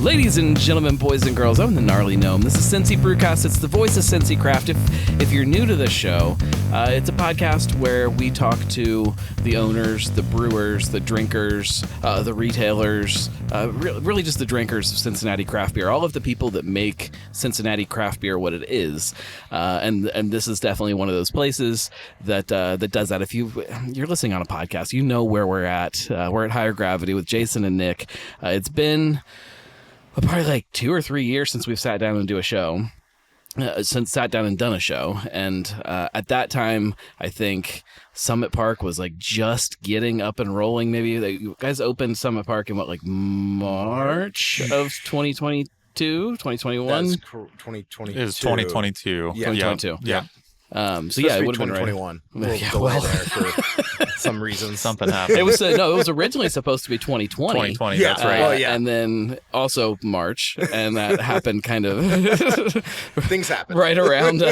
Ladies and gentlemen, boys and girls, I'm the Gnarly Gnome. This is Cincy Brewcast. It's the voice of Cincy Craft. If you're new to this show, it's a podcast where we talk to the owners, the brewers, the drinkers, the retailers, really just the drinkers of Cincinnati craft beer, all of the people that make Cincinnati craft beer what it is. And this is definitely one of those places that does that. If you're listening on a podcast, you know where we're at. We're at Higher Gravity with Jason and Nick. It's been probably like 2 or 3 years since we've sat down and done a show. And at that time, I think Summit Park was like just getting up and rolling. Maybe you guys opened Summit Park in March of 2022, 2021? That's 2022. It was 2022. Yeah. 2022. Yeah. So yeah, it would have been 2021. Right. We'll delay there for some reasons. Something happened. It was it was originally supposed to be 2020. 2020, Yeah. that's right. Well, yeah. And then also March, and that happened kind of Things happen. right around.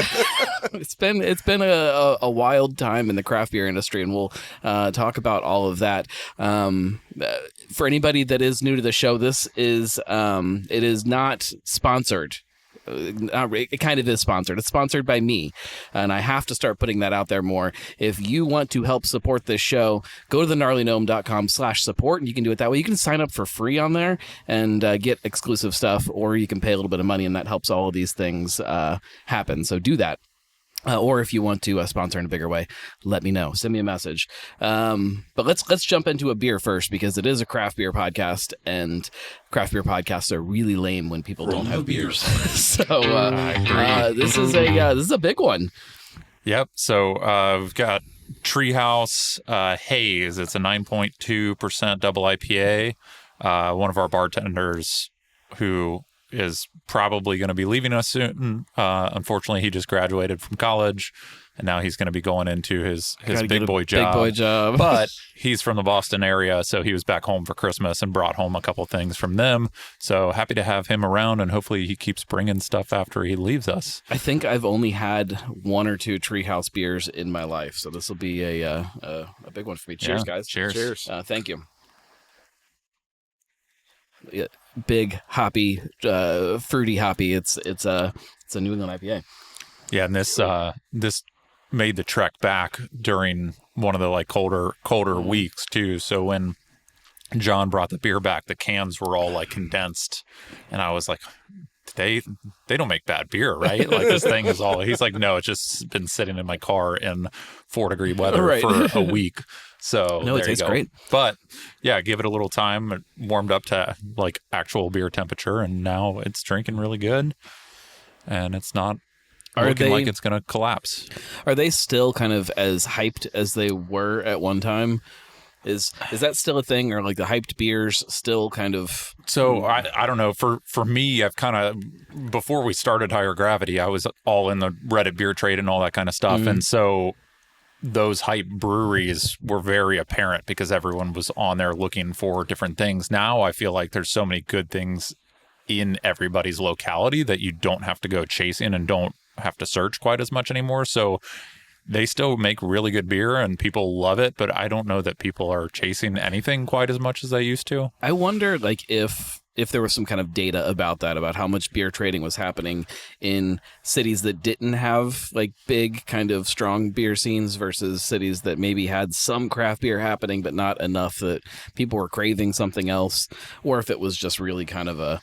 It's been a wild time in the craft beer industry, and we'll talk about all of that. For anybody that is new to the show, this is it is not sponsored. It kind of is sponsored. It's sponsored by me, and I have to start putting that out there more. If you want to help support this show, go to thegnarlygnome.com/support, and you can do it that way. You can sign up for free on there and get exclusive stuff, or you can pay a little bit of money, and that helps all of these things happen. So do that. Or if you want to sponsor in a bigger way, let me know. Send me a message. But let's jump into a beer first, because it is a craft beer podcast, and craft beer podcasts are really lame when people don't have beers. So this is a big one. Yep. So we've got Treehouse Haze. It's a 9.2% double IPA. One of our bartenders who is probably going to be leaving us soon. Unfortunately, he just graduated from college, and now he's going to be going into his big boy job. But he's from the Boston area, so he was back home for Christmas and brought home a couple things from them. So happy to have him around, and hopefully he keeps bringing stuff after he leaves us. I think I've only had 1 or 2 Treehouse beers in my life, so this will be a big one for me. Cheers, guys. Cheers. Thank you. Yeah, big hoppy, fruity hoppy. It's a New England IPA. Yeah, and this made the trek back during one of the colder weeks too. So when John brought the beer back, the cans were all condensed, and I was like, they don't make bad beer, right? This thing is all. He's like, no, it's just been sitting in my car in 4-degree weather for a week. So no, it tastes great. But yeah, give it a little time. It warmed up to actual beer temperature, and now it's drinking really good, and it's not looking like it's going to collapse. Are they still kind of as hyped as they were at one time? Is that still a thing, or the hyped beers still kind of? So I don't know. For me, I've kind of, before we started Higher Gravity, I was all in the Reddit beer trade and all that kind of stuff, and so those hype breweries were very apparent because everyone was on there looking for different things. Now I feel like there's so many good things in everybody's locality that you don't have to go chasing and don't have to search quite as much anymore. So they still make really good beer and people love it, but I don't know that people are chasing anything quite as much as they used to. I wonder if there was some kind of data about that, about how much beer trading was happening in cities that didn't have big kind of strong beer scenes versus cities that maybe had some craft beer happening, but not enough that people were craving something else, or if it was just really kind of a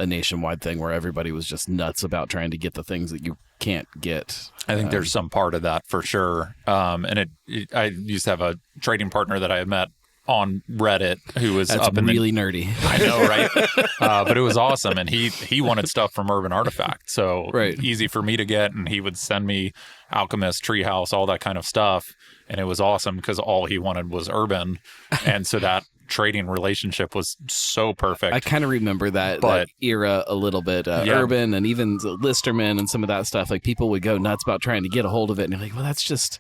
nationwide thing where everybody was just nuts about trying to get the things that you can't get. I think there's some part of that for sure. And I used to have a trading partner that I had met on Reddit who was really nerdy. I know, right? But it was awesome, and he wanted stuff from Urban Artifact, so easy for me to get, and he would send me Alchemist, Treehouse, all that kind of stuff, and it was awesome because all he wanted was Urban, and so that trading relationship was so perfect. I kind of remember that era a little bit. Urban and even Listerman and some of that stuff. People would go nuts about trying to get a hold of it, and you're like, well, that's just,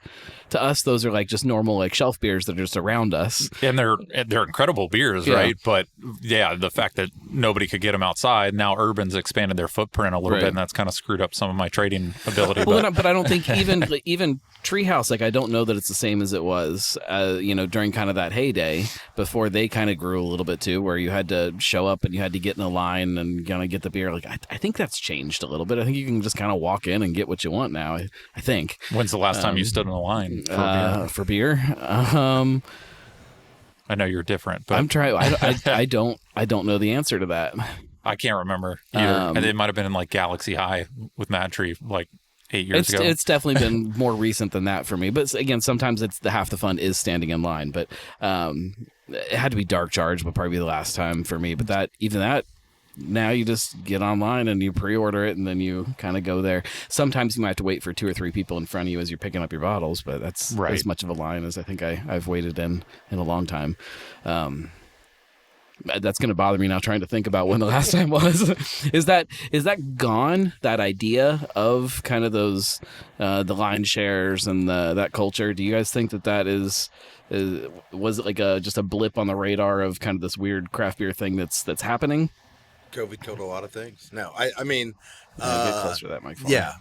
to us, those are just normal shelf beers that are just around us. And they're incredible beers, right? But yeah, the fact that nobody could get them outside, now Urban's expanded their footprint a little bit, and that's kind of screwed up some of my trading ability. But I don't think even Treehouse, I don't know that it's the same as it was, during kind of that heyday before they kind of grew a little bit too, where you had to show up and you had to get in a line and kind of get the beer. Like I think that's changed a little bit. I think you can just kind of walk in and get what you want now. I think. When's the last time you stood in a line for beer? I know you're different, but I'm trying. I don't know the answer to that. I can't remember either. And it might have been in like Galaxy High with Mad Tree like 8 years ago. It's definitely been more recent than that for me. But again, sometimes it's half the fun is standing in line. But it had to be Dark Charge, would probably be the last time for me. But that now you just get online and you pre-order it and then you kind of go there. Sometimes you might have to wait for 2 or 3 people in front of you as you're picking up your bottles, but that's as much of a line as I think I've waited in a long time. That's going to bother me now trying to think about when the last time was. Is that gone, that idea of kind of those the line shares and that culture? Do you guys think that was it like just a blip on the radar of kind of this weird craft beer thing that's happening? COVID killed a lot of things. No, I mean, get closer to that microphone. Yeah.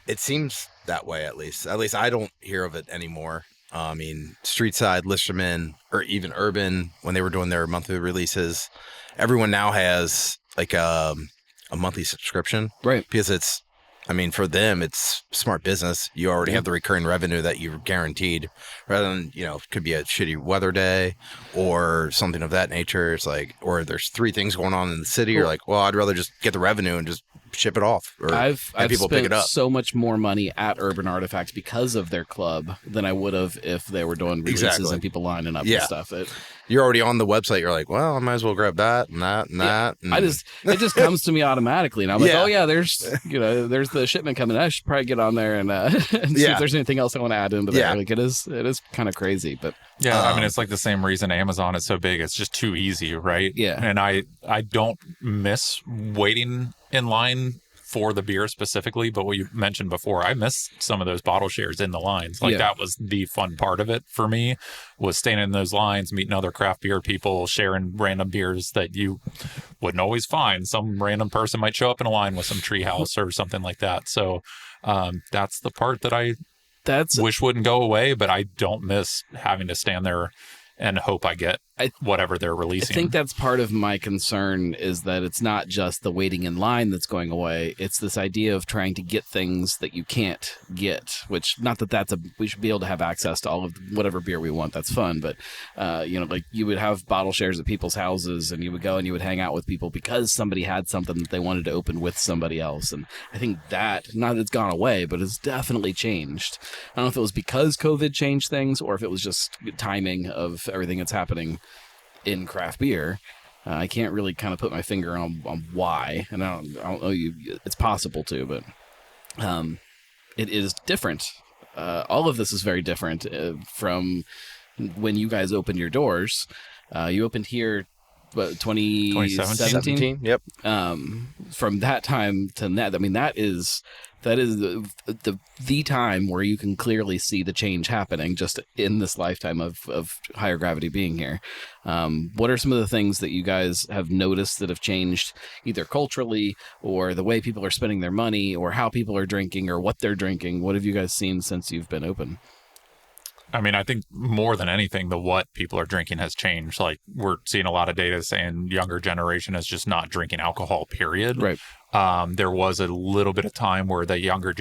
It seems that way, at least I don't hear of it anymore. I mean, Streetside, Listerman, or even Urban, when they were doing their monthly releases, everyone now has like a monthly subscription. Right. Because for them, it's smart business. You already have the recurring revenue that you're guaranteed, rather than, it could be a shitty weather day or something of that nature. It's like, or there's 3 things going on in the city. You're like, well, I'd rather just get the revenue and just ship it off, or I've people spent pick it up. So much more money at Urban Artifacts because of their club than I would have if they were doing releases and people lining up and stuff. You're already on the website. You're like, well, I might as well grab that and that and that. And it just comes to me automatically, and I'm like, oh yeah, there's the shipment coming. I should probably get on there and see if there's anything else I want to add into there. Like it is kind of crazy, but it's like the same reason Amazon is so big. It's just too easy, right? Yeah. And I don't miss waiting in line for the beer specifically, but what you mentioned before, I missed some of those bottle shares in the lines. Like that was the fun part of it for me, was staying in those lines, meeting other craft beer people, sharing random beers that you wouldn't always find. Some random person might show up in a line with some Treehouse or something like that. So that's the part that I wish wouldn't go away, but I don't miss having to stand there and hope I get whatever they're releasing. I think that's part of my concern, is that it's not just the waiting in line that's going away. It's this idea of trying to get things that you can't get, which, not that we should be able to have access to all of whatever beer we want. That's fun. But, like you would have bottle shares at people's houses and you would go and you would hang out with people because somebody had something that they wanted to open with somebody else. And I think that, not that it's gone away, but it's definitely changed. I don't know if it was because COVID changed things or if it was just timing of everything that's happening in craft beer. I can't really kind of put my finger on why, and I don't know. It's possible to, but it is different. All of this is very different from when you guys opened your doors. You opened here, what, 2017? Yep. From that time to that, I mean, that is the time where you can clearly see the change happening just in this lifetime of Higher Gravity being here. What are some of the things that you guys have noticed that have changed, either culturally or the way people are spending their money or how people are drinking or what they're drinking? What have you guys seen since you've been open? I mean, I think more than anything, the what people are drinking has changed. Like, we're seeing a lot of data saying younger generation is just not drinking alcohol, period. Right. There was a little bit of time where the younger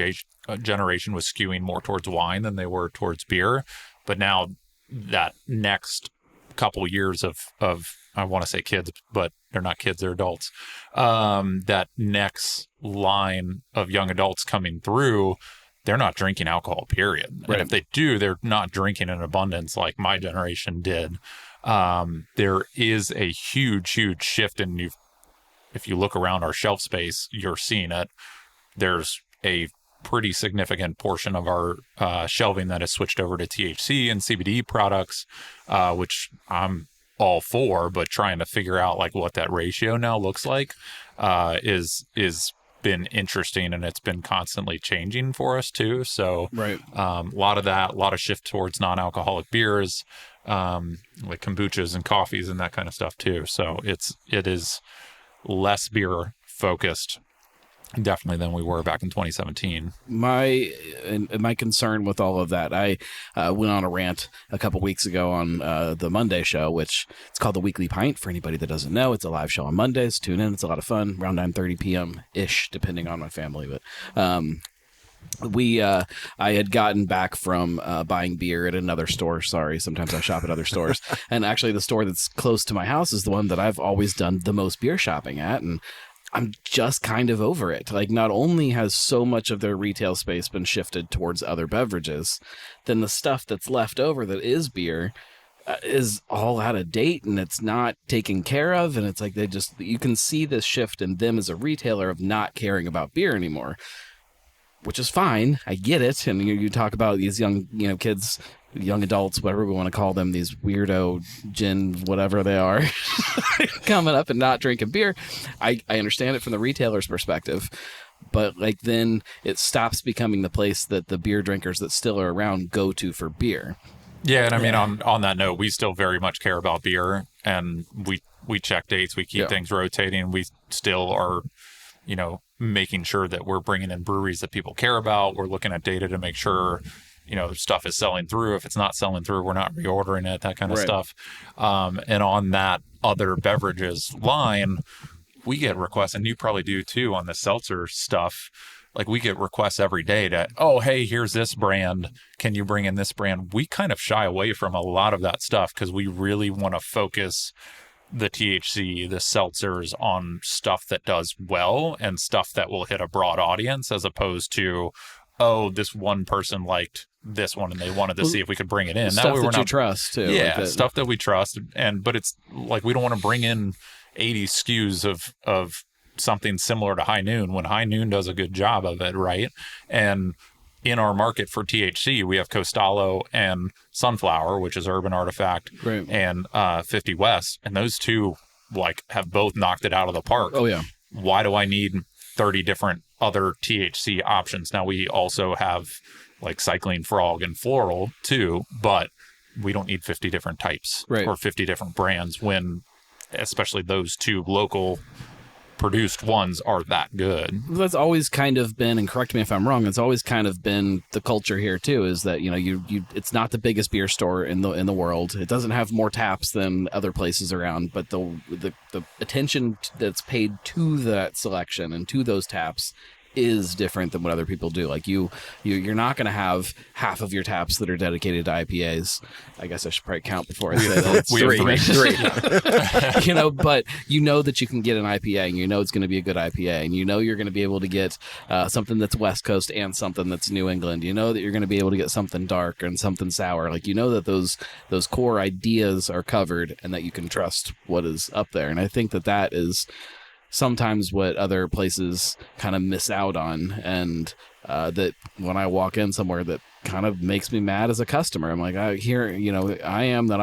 generation was skewing more towards wine than they were towards beer. But now that next couple years of I want to say kids, but they're not kids, they're adults. That next line of young adults coming through, they're not drinking alcohol, period. Right. And if they do, they're not drinking in abundance like my generation did. There is a huge shift, and if you look around our shelf space, you're seeing it. There's a pretty significant portion of our shelving that has switched over to THC and CBD products, which I'm all for, but trying to figure out like what that ratio now looks like is been interesting, and it's been constantly changing for us too. So right. A lot of that, a lot of shift towards non-alcoholic beers, like kombuchas and coffees and that kind of stuff too. So it is less beer focused definitely than we were back in 2017. My concern with all of that, I went on a rant a couple weeks ago on the Monday show, which it's called the Weekly Pint. For anybody that doesn't know, it's a live show on Mondays. Tune in; it's a lot of fun. Around 9:30 p.m. ish, depending on my family. But I had gotten back from buying beer at another store. Sorry, sometimes I shop at other stores, and actually, the store that's close to my house is the one that I've always done the most beer shopping at, and I'm just kind of over it. Like, not only has so much of their retail space been shifted towards other beverages, then the stuff that's left over that is beer is all out of date and it's not taken care of. And it's like you can see this shift in them as a retailer of not caring about beer anymore, which is fine. I get it. And you talk about these young, kids, young adults, whatever we want to call them, these weirdo gin, whatever they are, coming up and not drinking beer. I understand it from the retailer's perspective, but like then it stops becoming the place that the beer drinkers that still are around go to for beer. Yeah, and I mean, on that note, we still very much care about beer, and we check dates, we keep things rotating, we still are, making sure that we're bringing in breweries that people care about. We're looking at data to make sure stuff is selling through. If it's not selling through, we're not reordering it, that kind of stuff. And on that other beverages line, we get requests, and you probably do too on the seltzer stuff. Like, we get requests every day to, oh, hey, here's this brand. Can you bring in this brand? We kind of shy away from a lot of that stuff because we really want to focus the THC, the seltzers, on stuff that does well and stuff that will hit a broad audience, as opposed to, oh, this one person liked this one and they wanted to see if we could bring it in. Stuff that you trust too. Yeah, stuff that we trust. But it's like, we don't want to bring in 80 SKUs of something similar to High Noon when High Noon does a good job of it, right? And in our market for THC, we have Costalo and Sunflower, which is Urban Artifact, and 50 West, and those two have both knocked it out of the park. Oh yeah. Why do I need 30 different other THC options? Now, we also have like Cycling Frog and Floral too, but we don't need 50 different types or 50 different brands when, especially those two local produced ones, are that good. That's always kind of been, and correct me if I'm wrong, it's always kind of been the culture here too, is that it's not the biggest beer store in the world. It doesn't have more taps than other places around, but the attention that's paid to that selection and to those taps is different than what other people do. Like you're not going to have half of your taps that are dedicated to IPAs. I guess I should probably count before I say that. We have three. But that you can get an IPA, and it's going to be a good IPA, and you're going to be able to get something that's West Coast and something that's New England. That you're going to be able to get something dark and something sour. Like that those core ideas are covered, and that you can trust what is up there. And I think that is sometimes what other places kind of miss out on, and that when I walk in somewhere, that kind of makes me mad as a customer. I'm like, I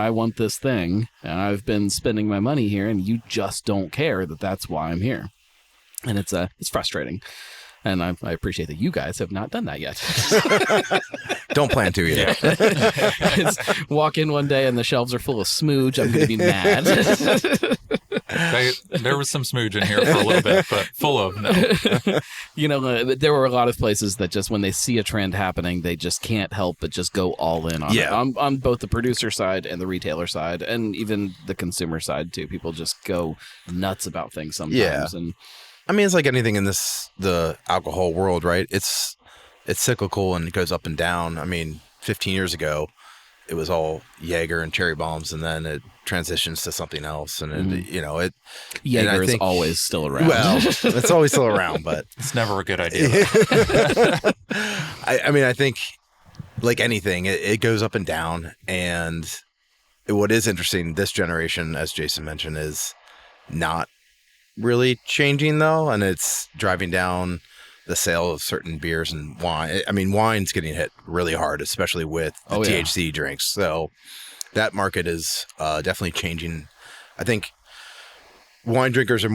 want this thing, and I've been spending my money here, and you just don't care that's why I'm here. And it's frustrating. And I appreciate that you guys have not done that yet. Don't plan to either. Walk in one day and the shelves are full of smooge. I'm going to be mad. There was some smooge in here for a little bit, but full of no. There were a lot of places that just, when they see a trend happening, they just can't help but just go all in on it. On both the producer side and the retailer side, and even the consumer side too. People just go nuts about things sometimes. Yeah. And I mean, it's like anything in the alcohol world, right? It's cyclical and it goes up and down. I mean, 15 years ago, it was all Jaeger and cherry bombs, and then it transitions to something else. And Jaeger is always still around. Well, it's always still around, but it's never a good idea. I mean, I think like anything, it goes up and down. And what is interesting, this generation, as Jason mentioned, is not really changing though, and it's driving down the sale of certain beers and wine. I mean, wine's getting hit really hard, especially with the THC drinks. So that market is definitely changing. I think wine drinkers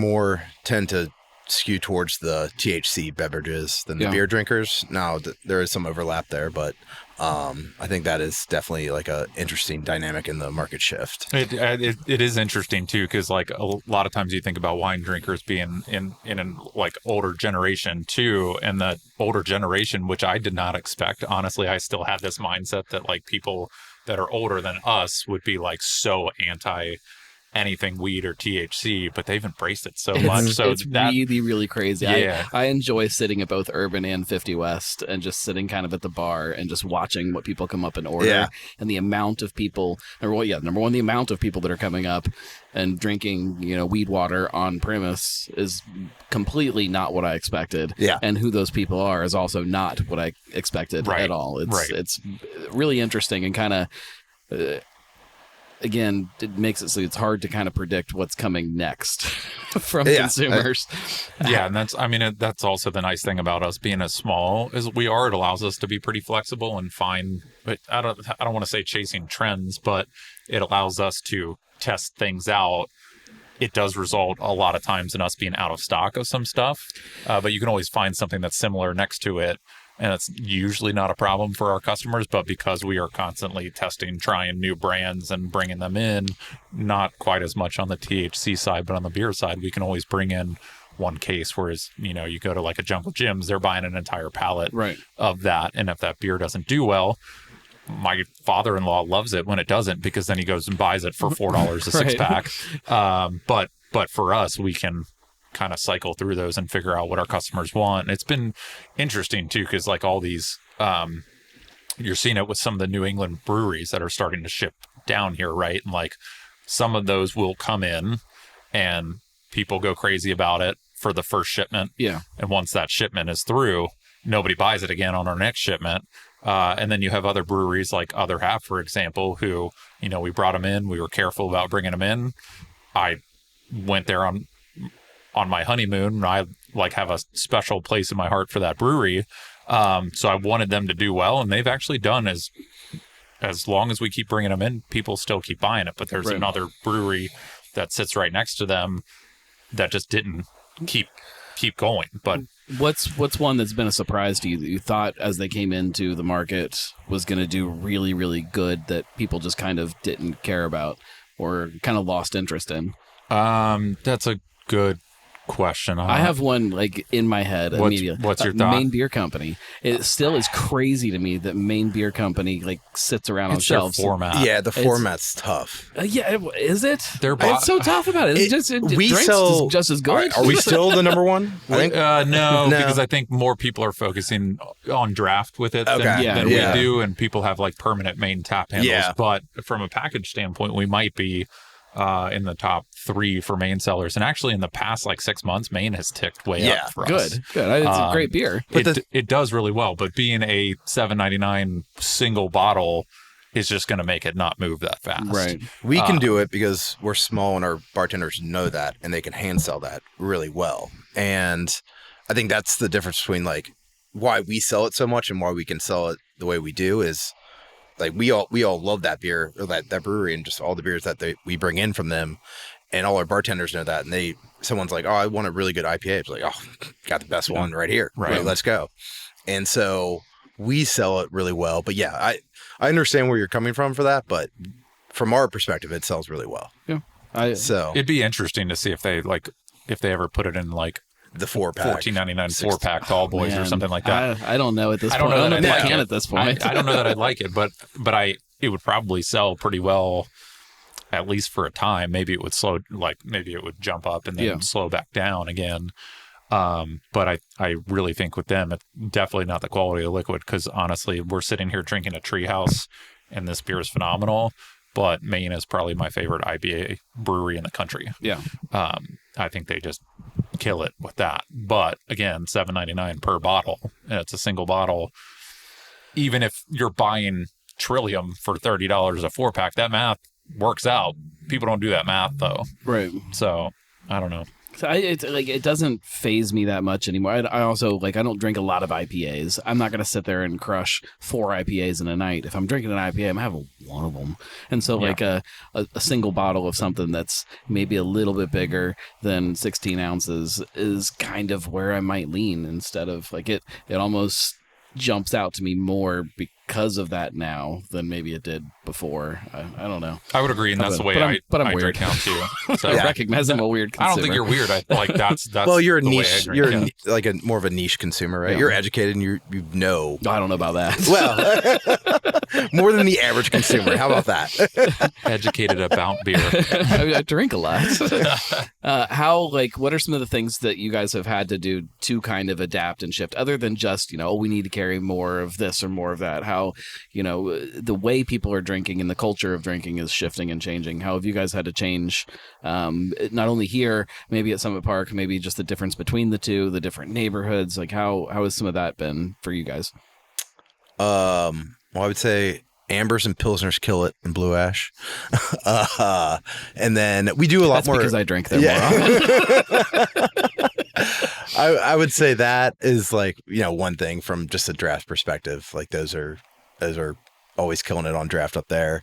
tend to skew towards the THC beverages than the Yeah. beer drinkers. Now, there is some overlap there, but I think that is definitely like a interesting dynamic in the market shift. It is interesting too, because like a lot of times you think about wine drinkers being in an like older generation too, and the older generation, which I did not expect. Honestly, I still had this mindset that like people that are older than us would be like so anti anything weed or THC, but they've embraced it so much. So it's really, really crazy. Yeah. I enjoy sitting at both Urban and 50 West and just sitting kind of at the bar and just watching what people come up and order. Yeah. And the amount of people, number one, the amount of people that are coming up and drinking, weed water on premise is completely not what I expected. Yeah. And who those people are is also not what I expected Right. at all. It's really interesting and kind of... again, it makes it so it's hard to kind of predict what's coming next from consumers. Yeah, and that's also the nice thing about us being as small as we are. It allows us to be pretty flexible and find. But I don't want to say chasing trends, but it allows us to test things out. It does result a lot of times in us being out of stock of some stuff, but you can always find something that's similar next to it. And it's usually not a problem for our customers, but because we are constantly testing, trying new brands and bringing them in, not quite as much on the THC side, but on the beer side, we can always bring in one case. Whereas, you go to like a Jungle Jim's, they're buying an entire pallet of that. And if that beer doesn't do well, my father-in-law loves it when it doesn't, because then he goes and buys it for $4 a six pack. But for us, we can kind of cycle through those and figure out what our customers want. And it's been interesting too, because like all these you're seeing it with some of the New England breweries that are starting to ship down here, right? And like some of those will come in and people go crazy about it for the first shipment, and once that shipment is through, nobody buys it again on our next shipment. And then you have other breweries like Other Half, for example, who we brought them in, we were careful about bringing them in. I went there on my honeymoon. I like have a special place in my heart for that brewery. So I wanted them to do well, and they've actually done as long as we keep bringing them in, people still keep buying it. But there's another brewery that sits right next to them that just didn't keep going. But what's one that's been a surprise to you that you thought as they came into the market was going to do really, really good that people just kind of didn't care about or kind of lost interest in? That's a good question. I have one like in my head immediately. What's your thought? Maine Beer Company. It still is crazy to me that Maine Beer Company like sits around on shelves. Their format. Yeah, the format's tough. Is it? It's so tough about it. We drinks sell just as good. Are we still the number one? No, because I think more people are focusing on draft with it than we do, and people have like permanent Maine tap handles. Yeah. But from a package standpoint, we might be in the top 3 for Maine sellers. And actually in the past like 6 months, Maine has ticked way up for us. Good. It's a great beer. It does really well, but being a $7.99 single bottle is just going to make it not move that fast. Right. We can do it because we're small and our bartenders know that and they can hand sell that really well. And I think that's the difference between like why we sell it so much and why we can sell it the way we do is like we all love that beer or that brewery and just all the beers that we bring in from them, and all our bartenders know that. And someone's like, oh, I want a really good IPA. It's like, oh, got the best one right here. Right, let's go. And so we sell it really well. But yeah, I understand where you're coming from for that. But from our perspective, it sells really well. Yeah. So it'd be interesting to see if they ever put it in like the 4-pack, $14.99 4-pack tall boys or something like that. I don't know at this point. I don't know if I can at this point. I don't know that I'd like it, but it would probably sell pretty well, at least for a time. Maybe it would jump up and then slow back down again. But I really think with them, it's definitely not the quality of liquid, because honestly, we're sitting here drinking a Treehouse, and this beer is phenomenal. But Maine is probably my favorite IPA brewery in the country. Yeah. I think they just kill it with that. But again, $7.99 per bottle, and it's a single bottle. Even if you're buying Trillium for $30 a 4-pack, that math works out. People don't do that math though. Right. So I don't know. So it doesn't phase me that much anymore. I also I don't drink a lot of IPAs. I'm not going to sit there and crush 4 IPAs in a night. If I'm drinking an IPA, I'm having one of them. And so a single bottle of something that's maybe a little bit bigger than 16 ounces is kind of where I might lean, instead of it almost jumps out to me more because of that now than maybe it did before. I don't know. I would agree, and that's the way I drink now too. So I recognize I'm a weird consumer. I don't think you're weird. That's well, you're a the way I niche. drink, You're yeah. more of a niche consumer, right? Yeah. You're educated and you know. I don't know about that. Well, more than the average consumer. How about that? Educated about beer. I drink a lot. What are some of the things that you guys have had to do to kind of adapt and shift, other than just, we need to carry more of this or more of that? How, the way people are drinking and the culture of drinking is shifting and changing. How have you guys had to change, not only here, maybe at Summit Park, maybe just the difference between the two, the different neighborhoods? How has some of that been for you guys? Well, I would say Ambers and Pilsners kill it in Blue Ash. And then we do a lot more. Because I drink them more often. I would say that is one thing from just a draft perspective. Those are always killing it on draft up there.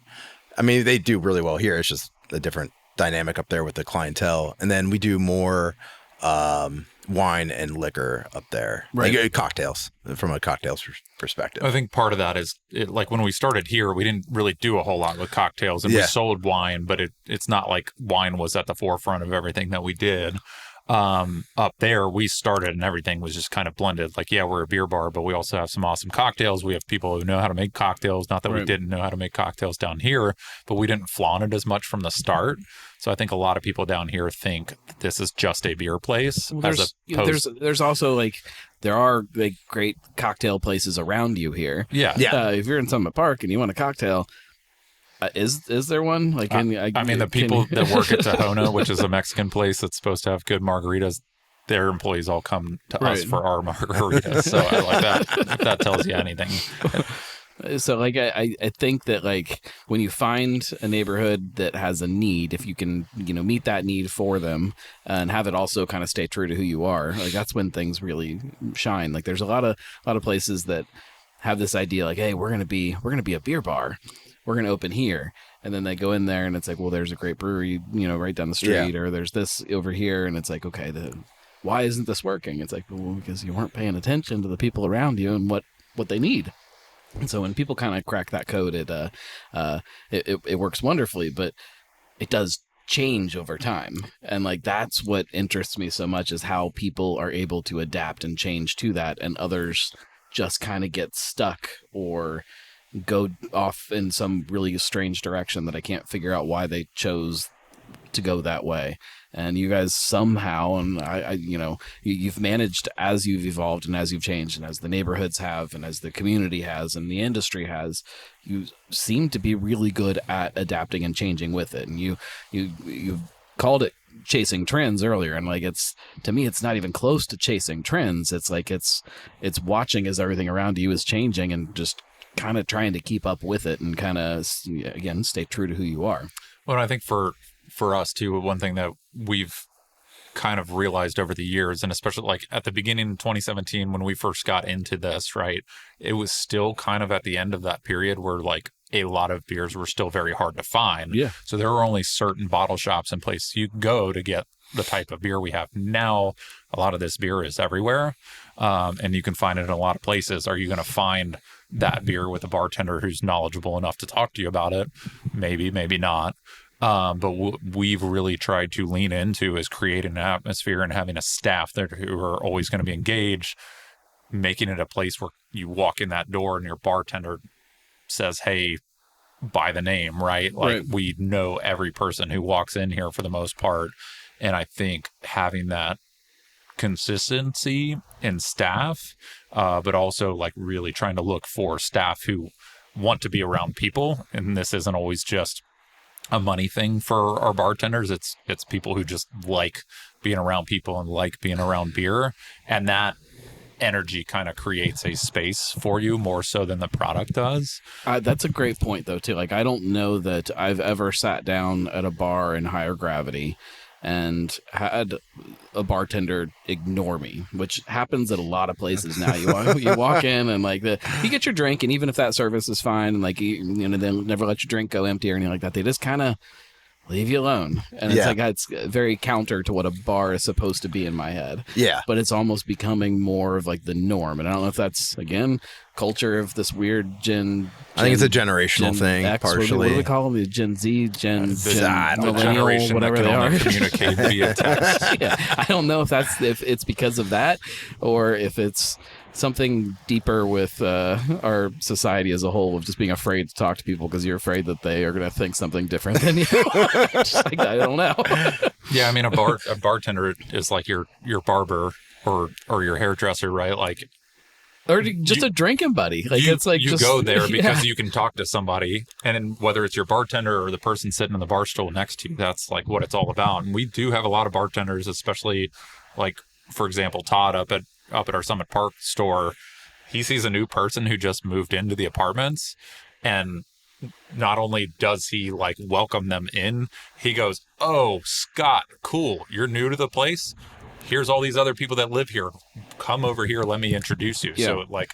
I mean, they do really well here. It's just a different dynamic up there with the clientele. And then we do more wine and liquor up there, right? Cocktails, from a cocktails perspective. I think part of that is when we started here, we didn't really do a whole lot with cocktails, and we sold wine, but it's not like wine was at the forefront of everything that we did. Up there we started and everything was just kind of blended. We're a beer bar, but we also have some awesome cocktails. We have people who know how to make cocktails. Not that we didn't know how to make cocktails down here, but we didn't flaunt it as much from the start. So I think a lot of people down here think this is just a beer place. Well, there's also there are great cocktail places around you here. Yeah. If you're in Summit Park and you want a cocktail, is there one? The people that work at Tahona, which is a Mexican place that's supposed to have good margaritas, their employees all come to us for our margaritas. So I like that. If that tells you anything. So I think that when you find a neighborhood that has a need, if you can meet that need for them and have it also kind of stay true to who you are, that's when things really shine. There's a lot of places that have this idea hey, we're gonna be a beer bar. We're going to open here. And then they go in there and it's well, there's a great brewery, right down the street, or there's this over here. And it's okay, why isn't this working? It's well, because you weren't paying attention to the people around you and what they need. And so when people kind of crack that code, it works wonderfully, but it does change over time. And that's what interests me so much, is how people are able to adapt and change to that. And others just kind of get stuck or go off in some really strange direction that I can't figure out why they chose to go that way. And you guys somehow, and you've managed, as you've evolved and as you've changed, and as the neighborhoods have, and as the community has, and the industry has, you seem to be really good at adapting and changing with it. And you called it chasing trends earlier, and to me it's not even close to chasing trends. It's it's watching as everything around you is changing and just kind of trying to keep up with it and kind of, again, stay true to who you are. Well, I think for us too, one thing that we've kind of realized over the years, and especially at the beginning of 2017 when we first got into this, right, it was still kind of at the end of that period where a lot of beers were still very hard to find. Yeah. So there were only certain bottle shops and places you go to get the type of beer we have now. A lot of this beer is everywhere, and you can find it in a lot of places. Are you going to find that beer with a bartender who's knowledgeable enough to talk to you about it? Maybe not. But what we've really tried to lean into is creating an atmosphere and having a staff who are always going to be engaged, making it a place where you walk in that door and your bartender says, hey, by the name, right? We know every person who walks in here for the most part. And I think having that consistency in staff, but also really trying to look for staff who want to be around people. And this isn't always just a money thing for our bartenders. It's people who just like being around people and like being around beer. And that energy kind of creates a space for you more so than the product does. That's a great point though too. I don't know that I've ever sat down at a bar in Higher Gravity and had a bartender ignore me, which happens at a lot of places now. You walk in and like you get your drink, and even if that service is fine, and like they'll never let your drink go empty or anything like that, they just kind of leave you alone. And it's like it's very counter to what a bar is supposed to be in my head. Yeah. But it's almost becoming more of like the norm. And I don't know if that's, again, culture of this weird I think it's a generational thing, X, partially. What do we call them? The Gen Z, the millennial, generation whatever that they can are. only communicate via text. Yeah. I don't know if it's because of that or if it's something deeper with our society as a whole of just being afraid to talk to people because you're afraid that they are going to think something different than you. Just like, I don't know. Yeah, I mean, a bartender is like your barber or your hairdresser, right? Like, or just a drinking buddy. Like it's like you go there because you can talk to somebody, and whether it's your bartender or the person sitting in the bar stool next to you, that's like what it's all about. And we do have a lot of bartenders, especially like, for example, Todd up at our Summit Park store. He sees a new person who just moved into the apartments, and not only does he like welcome them in, he goes, "Oh, Scott, cool, you're new to the place. Here's all these other people that live here. Come over here, let me introduce you." Yeah. So like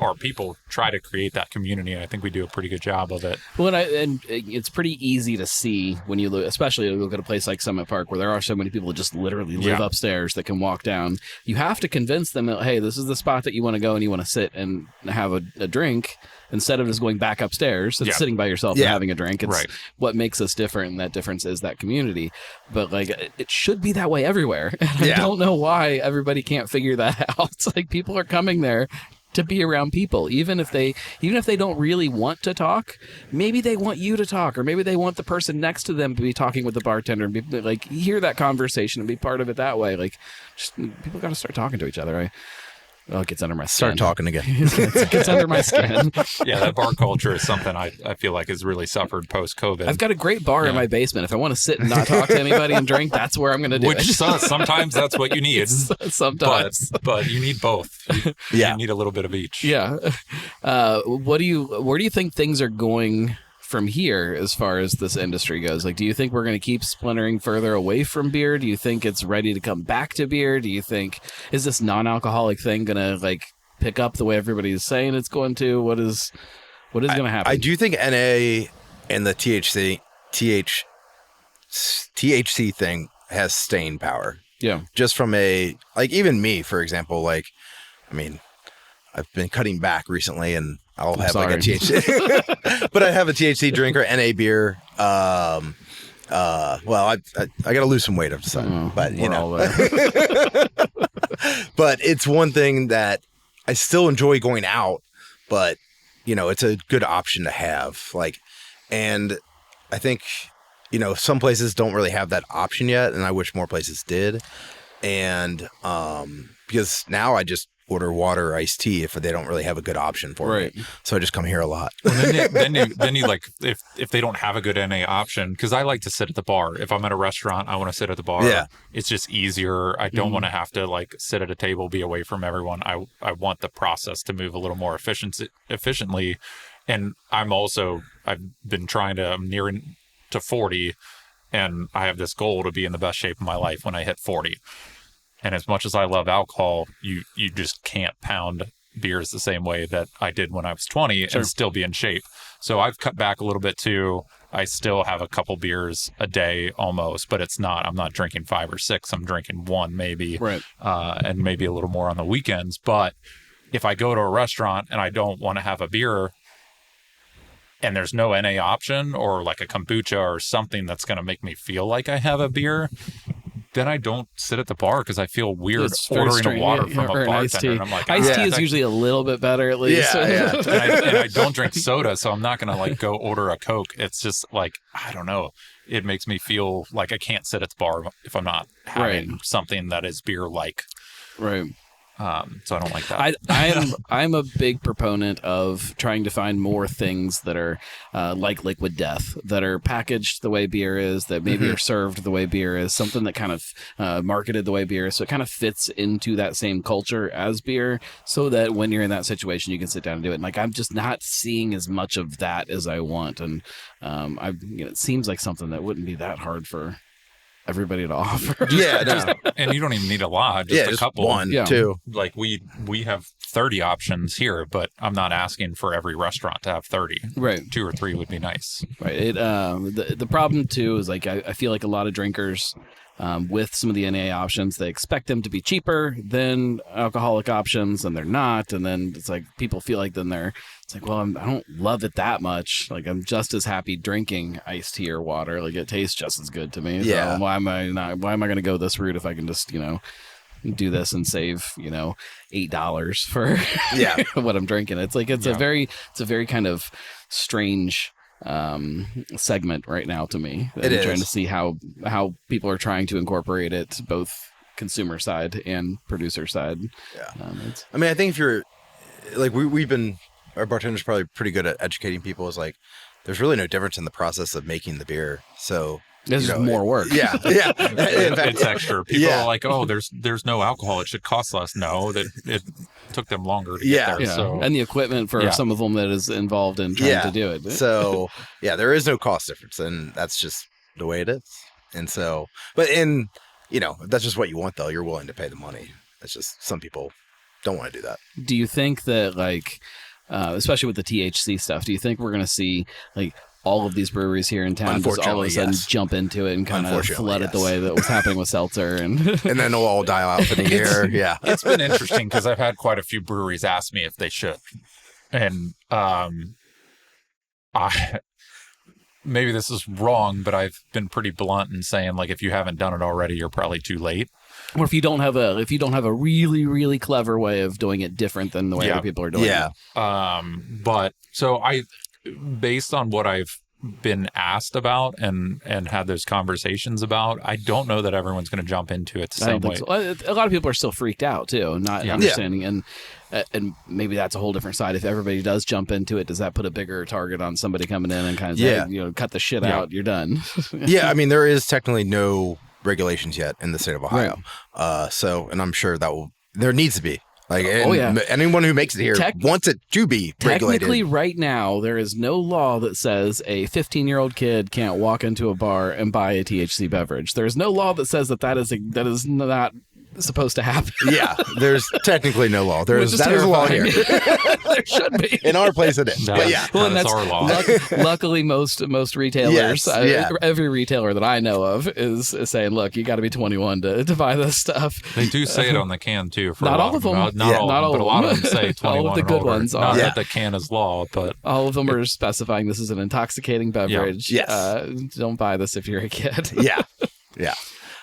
our people try to create that community, and I think we do a pretty good job of it. Well, and it's pretty easy to see when you look, especially look at a place like Summit Park where there are so many people that just literally live upstairs that can walk down. You have to convince them that, hey, this is the spot that you want to go and you want to sit and have a drink instead of just going back upstairs and sitting by yourself and having a drink. It's what makes us different, and that difference is that community. But like, it should be that way everywhere. And I don't know why everybody can't figure that out. It's like people are coming there to be around people, even if they don't really want to talk. Maybe they want you to talk, or maybe they want the person next to them to be talking with the bartender and be like, hear that conversation and be part of it that way. Like, just, people got to start talking to each other, right? Oh, it gets under my skin. Start talking again. It gets under my skin. Yeah, that bar culture is something I feel like has really suffered post-COVID. I've got a great bar in my basement. If I want to sit and not talk to anybody and drink, that's where I'm going to do it. Sometimes that's what you need. Sometimes. But you need both. You need a little bit of each. Yeah. Where do you think things are going from here as far as this industry goes? Like, do you think we're going to keep splintering further away from beer? Do you think it's ready to come back to beer? Do you think, is this non-alcoholic thing going to like pick up the way everybody's saying it's going to? What is going to happen? I do think NA and the THC thing has staying power. Yeah. Just from even me, for example, like, I mean, I've been cutting back recently, and I'll have like a THC, but I have a THC drink or NA beer. Well, I got to lose some weight, I've decided, but you know, but it's one thing that I still enjoy going out, but you know, it's a good option to have. Like, and I think, you know, some places don't really have that option yet, and I wish more places did. And because now I just order water or iced tea if they don't really have a good option for me. So I just come here a lot. Well, then you like, if they don't have a good NA option, because I like to sit at the bar. If I'm at a restaurant, I want to sit at the bar. Yeah. It's just easier. I don't want to have to like sit at a table, be away from everyone. I want the process to move a little more efficiently. And I've been I'm nearing to 40, and I have this goal to be in the best shape of my life when I hit 40. And as much as I love alcohol, you just can't pound beers the same way that I did when I was 20 and still be in shape. So I've cut back a little bit too. I still have a couple beers a day almost, but I'm not drinking 5 or 6. I'm drinking 1 maybe, and maybe a little more on the weekends. But if I go to a restaurant and I don't want to have a beer and there's no NA option or like a kombucha or something that's going to make me feel like I have a beer, then I don't sit at the bar because I feel weird ordering a water from a bartender. And I'm like, iced tea is usually a little bit better at least. Yeah. And I don't drink soda, so I'm not going to like go order a Coke. It's just like, I don't know. It makes me feel like I can't sit at the bar if I'm not having something that is beer-like. Right. So I don't like that. I'm a big proponent of trying to find more things that are like Liquid Death, that are packaged the way beer is, that maybe are served the way beer is, something that kind of marketed the way beer is, so it kind of fits into that same culture as beer, so that when you're in that situation, you can sit down and do it. And like, I'm just not seeing as much of that as I want, and it seems like something that wouldn't be that hard for everybody to offer. Yeah, no. And you don't even need a lot, just a couple. One, Yeah. two. Like we have 30 options here, but I'm not asking for every restaurant to have 30. Right. 2 or 3 would be nice. Right. The problem too is like I feel like a lot of drinkers with some of the NA options, they expect them to be cheaper than alcoholic options, and they're not. And then it's like people feel like it's like, well, I don't love it that much. Like I'm just as happy drinking iced tea or water. Like it tastes just as good to me. Yeah. So why am I going to go this route if I can just do this and save $8 for what I'm drinking? It's like it's a very kind of strange segment right now to me. It is. Trying to see how people are trying to incorporate it, both consumer side and producer side. Yeah. I mean, I think if you're like we've been, our bartender's probably pretty good at educating people. Is like there's really no difference in the process of making the beer. So this is more work. Yeah. In fact, It's extra. People are like, oh, there's no alcohol. It should cost less. No, that it took them longer to get there. Yeah. So. And the equipment for some of them that is involved in trying to do it. So there is no cost difference, and that's just the way it is. And so, but that's just what you want, though. You're willing to pay the money. It's just some people don't want to do that. Do you think that especially with the THC stuff, do you think we're going to see all of these breweries here in town just all of a sudden jump into it and kind of flood it the way that was happening with seltzer and then they'll all die out for the year? Yeah. It's been interesting because I've had quite a few breweries ask me if they should. And maybe this is wrong, but I've been pretty blunt in saying, like, if you haven't done it already, you're probably too late. Or if you don't have a really, really clever way of doing it different than the way other people are doing it. But so based on what I've been asked about and had those conversations about, I don't know that everyone's going to jump into it the same way. So. A lot of people are still freaked out too, not understanding, and maybe that's a whole different side. If everybody does jump into it, does that put a bigger target on somebody coming in and kind of say, cut the shit out, you're done? I mean, there is technically no regulations yet in the state of Ohio, and I'm sure there needs to be. Anyone who makes it here wants it to be regulated. Technically, right now, there is no law that says a 15-year-old kid can't walk into a bar and buy a THC beverage. There's no law that says that is not supposed to happen. There's technically no law. That is a law here. There should be. In our place it is. That's our law. Luckily, most retailers, every retailer that I know of is saying, look, you got to be 21 to buy this stuff. They do say it on the can too. For not all of them. Not all, but a lot of them say 21 all of the good older. ones Not that the can is law, but all of them are specifying this is an intoxicating beverage. Don't buy this if you're a kid.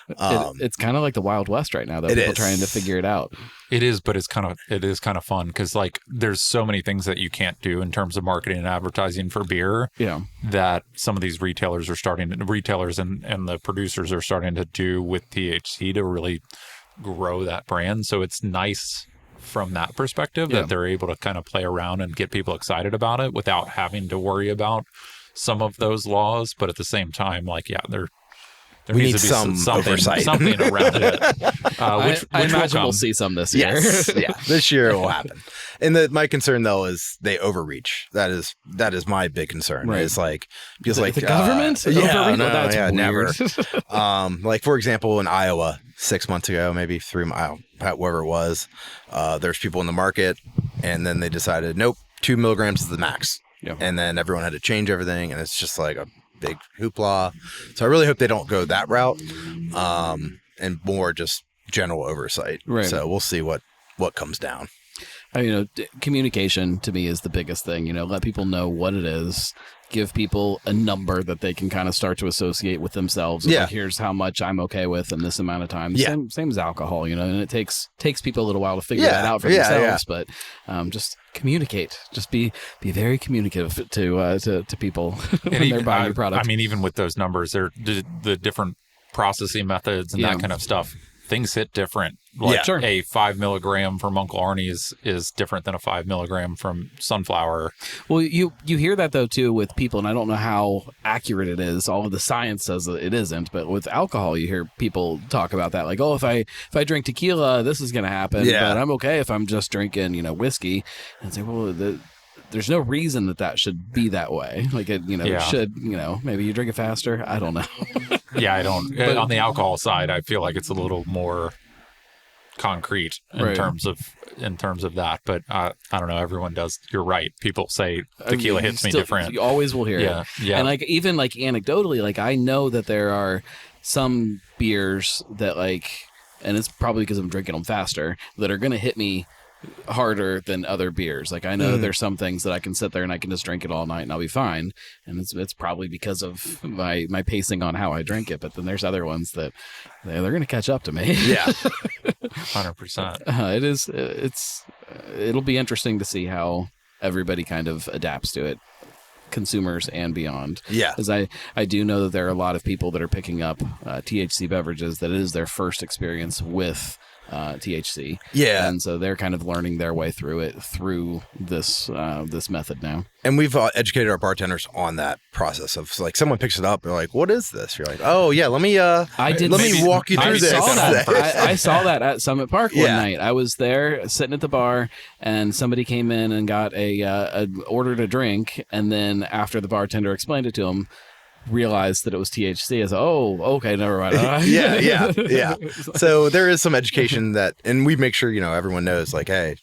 It's kind of like the Wild West right now, though. People trying to figure it out. It is, but it is kind of fun because there's so many things that you can't do in terms of marketing and advertising for beer. That some of these retailers and the producers are starting to do with THC to really grow that brand. So it's nice from that perspective that they're able to kind of play around and get people excited about it without having to worry about some of those laws. But at the same time, there we needs need to be some oversight. something around it. Which I imagine we'll see some this year. Yes, this year it will happen. And my concern though is they overreach. That is my big concern. Right. It's because the government. Never. Like for example, in Iowa 6 months ago, maybe 3 miles, whatever it was, there's people in the market, and then they decided, nope, 2 milligrams is the max. And then everyone had to change everything, and it's just like a big hoopla. So I really hope they don't go that route, and more just general oversight. Right. So we'll see what comes down. Communication to me is the biggest thing. Let people know what it is. Give people a number that they can kind of start to associate with themselves. Like, here's how much I'm okay with in this amount of time. Same as alcohol, and it takes people a little while to figure that out for themselves. But just communicate. Just be very communicative to people when they're buying your product. I mean, even with those numbers, they're the different processing methods and that kind of stuff. Things hit different. A 5 milligram from Uncle Arnie's is different than a 5 milligram from Sunflower. Well, you hear that though too with people, and I don't know how accurate it is. All of the science says that it isn't, but with alcohol, you hear people talk about that, like, oh, if I drink tequila, this is going to happen, but I'm okay if I'm just drinking, whiskey. And say, well, there's no reason that should be that way. Like it, it should, maybe you drink it faster. I don't know. Yeah, I don't. But on the alcohol side, I feel like it's a little more concrete in terms of that. But I don't know. Everyone does. You're right. People say tequila hits me different. You always will hear it. Yeah. And even anecdotally, I know that there are some beers that and it's probably because I'm drinking them faster, that are going to hit me harder than other beers. I know there's some things that I can sit there and I can just drink it all night and I'll be fine. And it's probably because of my pacing on how I drink it. But then there's other ones that they're going to catch up to me. Yeah. 100%. It'll be interesting to see how everybody kind of adapts to it, consumers and beyond. Yeah. Because I do know that there are a lot of people that are picking up THC beverages that it is their first experience with THC. Yeah. And so they're kind of learning their way through it through this method now. And we've educated our bartenders on that process of someone picks it up, they're like, "What is this?" You're like, "Oh yeah, let me walk you through this." I saw that at Summit Park one night. I was there sitting at the bar, and somebody came in and got ordered a drink, and then after the bartender explained it to him, realized that it was THC. I was like, oh, okay, never mind. Yeah. So there is some education and we make sure, everyone knows, hey,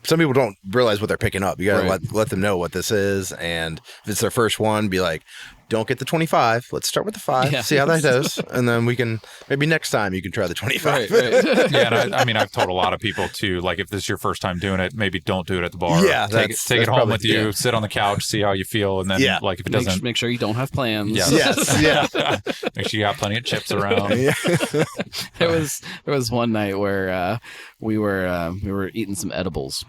some people don't realize what they're picking up. You got to let them know what this is. And if it's their first one, be like, don't get the 25. Let's start with the 5, see how that goes. And then we can, maybe next time you can try the 25. Right. Yeah, and I've told a lot of people too, if this is your first time doing it, maybe don't do it at the bar. Yeah. Take it home with you, sit on the couch, see how you feel. And then if it doesn't. Make sure you don't have plans. Yes. Yeah. Make sure you got plenty of chips around. Yeah. There was one night where we were eating some edibles.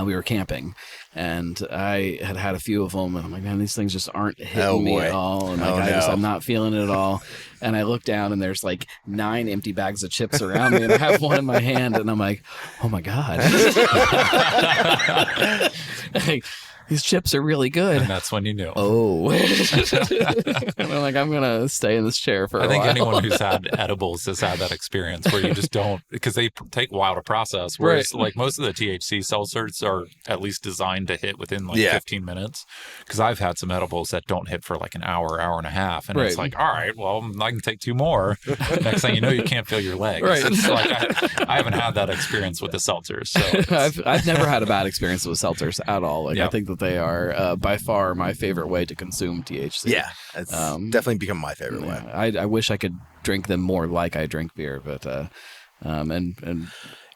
We were camping, and I had a few of them, and I'm like, man, these things just aren't hitting me at all. And I'm not feeling it at all. And I look down, and there's 9 empty bags of chips around me, and I have one in my hand, and I'm like, oh my God. These chips are really good. And that's when you knew. Oh. And I'm like, I'm going to stay in this chair for a while. I think anyone who's had edibles has had that experience where you just don't, because they take a while to process. Whereas most of the THC seltzers are at least designed to hit within 15 minutes. Because I've had some edibles that don't hit for an hour and a half. And it's all right, well, I can take 2 more. Next thing you know, you can't feel your legs. Right. It's I haven't had that experience with the seltzers. So I've never had a bad experience with seltzers at all. I think that they are by far my favorite way to consume THC. Yeah, it's definitely become my favorite way. I wish I could drink them more like I drink beer, but and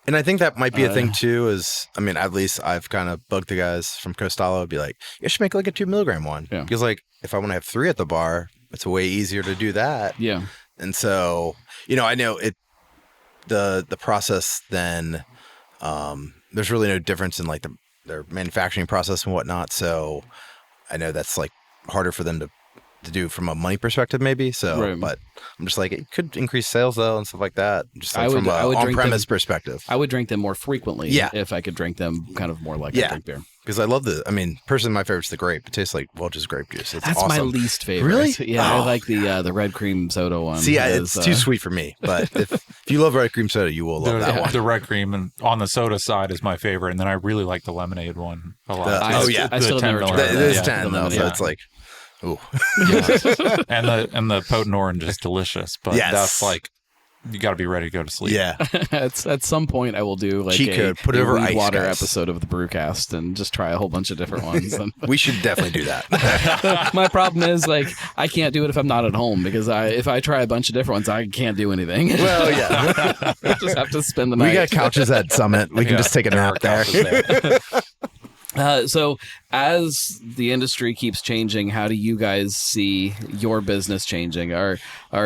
I think that might be a thing too. Is at least I've kind of bugged the guys from Costalo, be like, you should make a 2 milligram one, because if I want to have 3 at the bar, it's way easier to do that. Yeah, and so I know it. The process then, there's really no difference in their manufacturing process and whatnot. So I know that's harder for them to do from a money perspective, maybe. So, but I'm just it could increase sales though and stuff like that. Just from an on-premise perspective. I would drink them more frequently. If I could drink them kind of more like I drink beer. Because I love personally, my favorit's the grape. It tastes like just grape juice. That's awesome. My least favorite. Really? Yeah, I like the red cream soda one. See, it's too sweet for me. But if you love red cream soda, you will love that one. The red cream and on the soda side is my favorite, and then I really like the lemonade one a lot. I still never tried that. It is 10 though, so it's ooh. and the potent orange is delicious, but that's you got to be ready to go to sleep. Yeah. At some point I will do cheat code, put it over ice water episode of the Brewcast and just try a whole bunch of different ones. We should definitely do that. My problem is I can't do it if I'm not at home, because if I try a bunch of different ones, I can't do anything. Well, yeah. I just have to spend the night. We got couches at Summit. We can just take a nap there. So as the industry keeps changing, how do you guys see your business changing? Are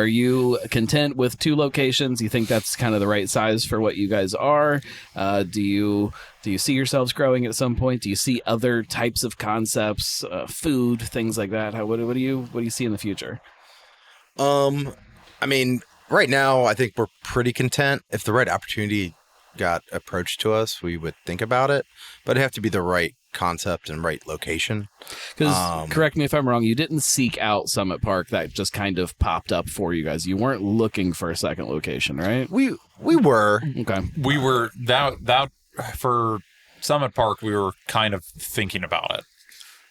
you content with 2 locations? You think that's kind of the right size for what you guys are? Do you see yourselves growing at some point? Do you see other types of concepts, food, things like that? What do you see in the future? Right now I think we're pretty content. If the right opportunity got approached to us, we would think about it, but it'd have to be the right concept and right location. Because correct me if I'm wrong, you didn't seek out Summit Park. That just kind of popped up for you guys. You weren't looking for a second location, right? We were. Okay. We were that for Summit Park, we were kind of thinking about it.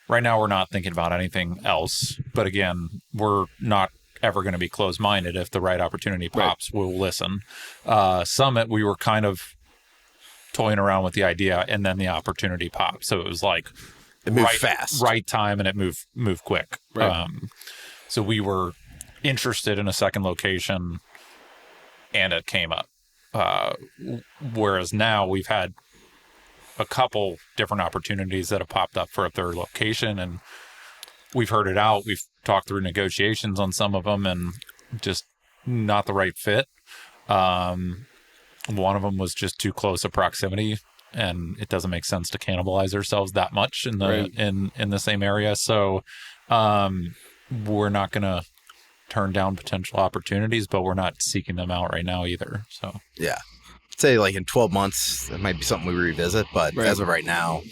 Right now, we're not thinking about anything else. But again, we're not ever going to be closed-minded. If the right opportunity pops, we'll listen. Summit, we were kind of toying around with the idea, and then the opportunity popped. So it was like it moved fast, right time, and it moved quick. Right. So we were interested in a second location, and it came up. Whereas now we've had a couple different opportunities that have popped up for a third location, and we've heard it out. We've talked through negotiations on some of them, and just not the right fit. One of them was just too close a proximity, and it doesn't make sense to cannibalize ourselves that much in the in the same area. So we're not going to turn down potential opportunities, but we're not seeking them out right now either. So yeah, I'd say like in 12 months, it might be something we revisit, but as of right now,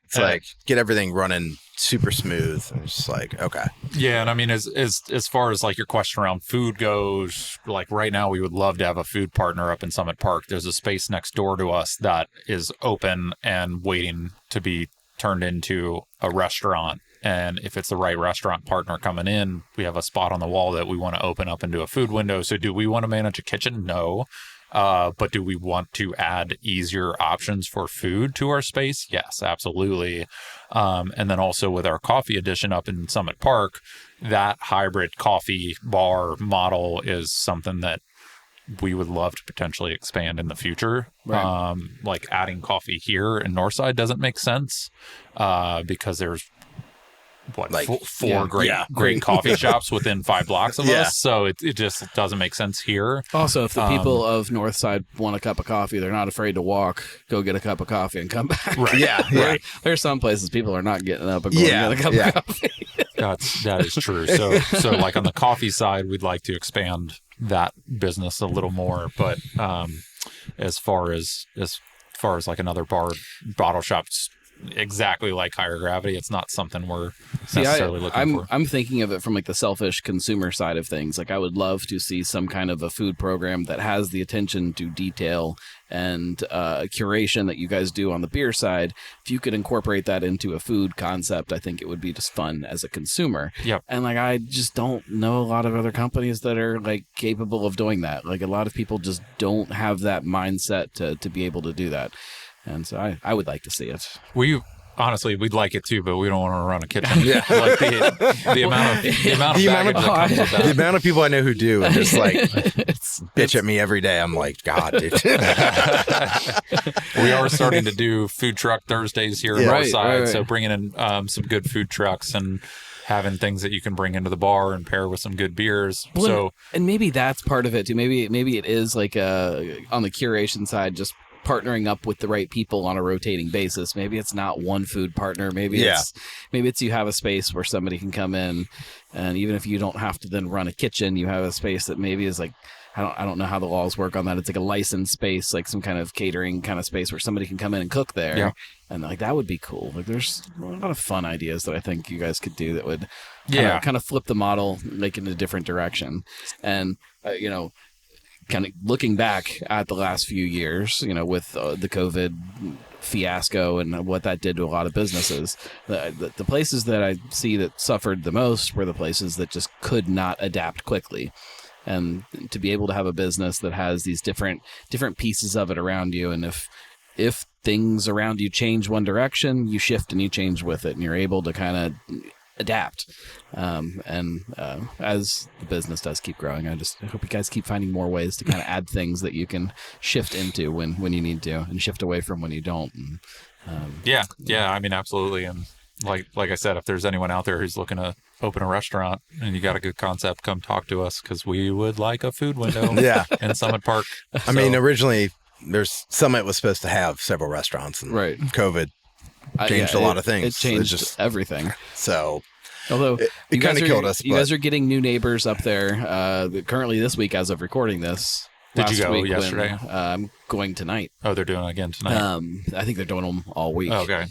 it's like get everything running super smooth. And it's just like, okay. Yeah. And I mean, as far as like your question around food goes, like right now, we would love to have a food partner up in Summit Park. There's a space next door to us that is open and waiting to be turned into a restaurant. And if it's the right restaurant partner coming in, we have a spot on the wall that we want to open up into a food window. So do we want to manage a kitchen? No. But do we want to add easier options for food to our space? Yes, absolutely. And then also with our coffee edition up in Summit Park, that hybrid coffee bar model is something that we would love to potentially expand in the future. Right. Like adding coffee here in Northside doesn't make sense because there's four great coffee shops within 5 blocks of us. So it just doesn't make sense here. Also, if the people of Northside want a cup of coffee, they're not afraid to walk, go get a cup of coffee and come back. Right. Yeah. There's some places people are not getting up and going to get a cup of coffee. That is true. So like on the coffee side, we'd like to expand that business a little more. But as far as like another bottle shops, exactly like Higher Gravity, it's not something we're necessarily looking for. I'm thinking of it from like the selfish consumer side of things. Like I would love to see some kind of a food program that has the attention to detail and curation that you guys do on the beer side. If you could incorporate that into a food concept, I think it would be just fun as a consumer. Yep. And like I just don't know a lot of other companies that are like capable of doing that. Like a lot of people just don't have that mindset to be able to do that. And so I would like to see it. Honestly, we'd like it too, but we don't want to run a kitchen. Like the amount of baggage that comes with that. The amount of people I know who do and just like bitch at me every day. I'm like, God, dude. We are starting to do food truck Thursdays here in Northside, right. So bringing in some good food trucks and having things that you can bring into the bar and pair with some good beers. Well, and maybe that's part of it too. Maybe it is like on the curation side, just partnering up with the right people on a rotating basis. Maybe it's not one food partner. Maybe it's you have a space where somebody can come in, and even if you don't have to then run a kitchen, you have a space that maybe is like, I don't know how the laws work on that. It's like a licensed space, like some kind of catering kind of space where somebody can come in and cook there. Yeah. And like that would be cool. Like there's a lot of fun ideas that I think you guys could do that would kind of flip the model like in a different direction. And kind of looking back at the last few years, with the COVID fiasco and what that did to a lot of businesses, the places that I see that suffered the most were the places that just could not adapt quickly. And to be able to have a business that has these different pieces of it around you, and if things around you change one direction, you shift and you change with it, and you're able to kind of adapt. As the business does keep growing, I hope you guys keep finding more ways to kind of add things that you can shift into when you need to, and shift away from when you don't. And, I mean, absolutely. And like I said, if there's anyone out there who's looking to open a restaurant and you got a good concept, come talk to us, because we would like a food window in Summit Park. I mean, originally Summit was supposed to have several restaurants, and COVID changed a lot of things. It changed everything. So, although it kind of killed us. You guys are getting new neighbors up there. Currently this week, as of recording this. Did you go yesterday? I'm going tonight. Oh, they're doing it again tonight. I think they're doing them all week. Oh, okay.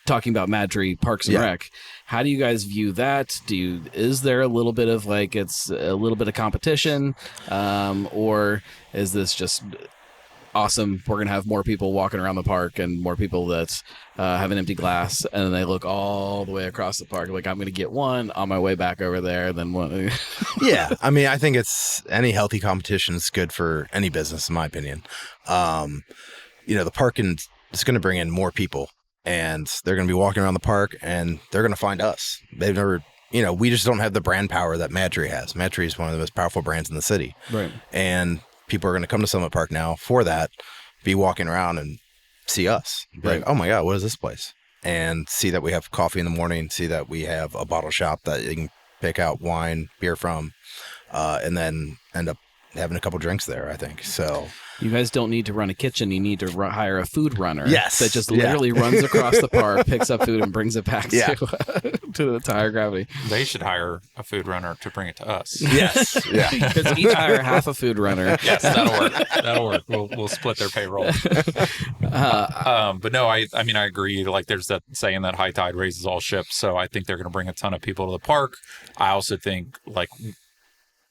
Talking about Mad Tree Parks and Rec, how do you guys view that? Is there a little bit of it's a little bit of competition, or is this just awesome, we're going to have more people walking around the park and more people that have an empty glass, and then they look all the way across the park like, I'm going to get one on my way back over there, then one. Yeah, I mean, I think it's any healthy competition is good for any business, in my opinion. The park is going to bring in more people, and they're going to be walking around the park, and they're going to find us. They've never, we just don't have the brand power that Mad Tree has. Mad Tree is one of the most powerful brands in the city. Right. And people are going to come to Summit Park now for that, be walking around and see us. Right. Like, oh my God, what is this place? And see that we have coffee in the morning, see that we have a bottle shop that you can pick out wine, beer from, and then end up having a couple drinks there, I think. So you guys don't need to run a kitchen. You need to hire a food runner. Yes. That just literally runs across the park, picks up food, and brings it back to Higher Gravity. They should hire a food runner to bring it to us. Yes. Yeah. Because each hire half a food runner. Yes, that'll work. That'll work. We'll split their payroll. But no, I mean, I agree. Like, there's that saying that high tide raises all ships. So I think they're going to bring a ton of people to the park. I also think, like,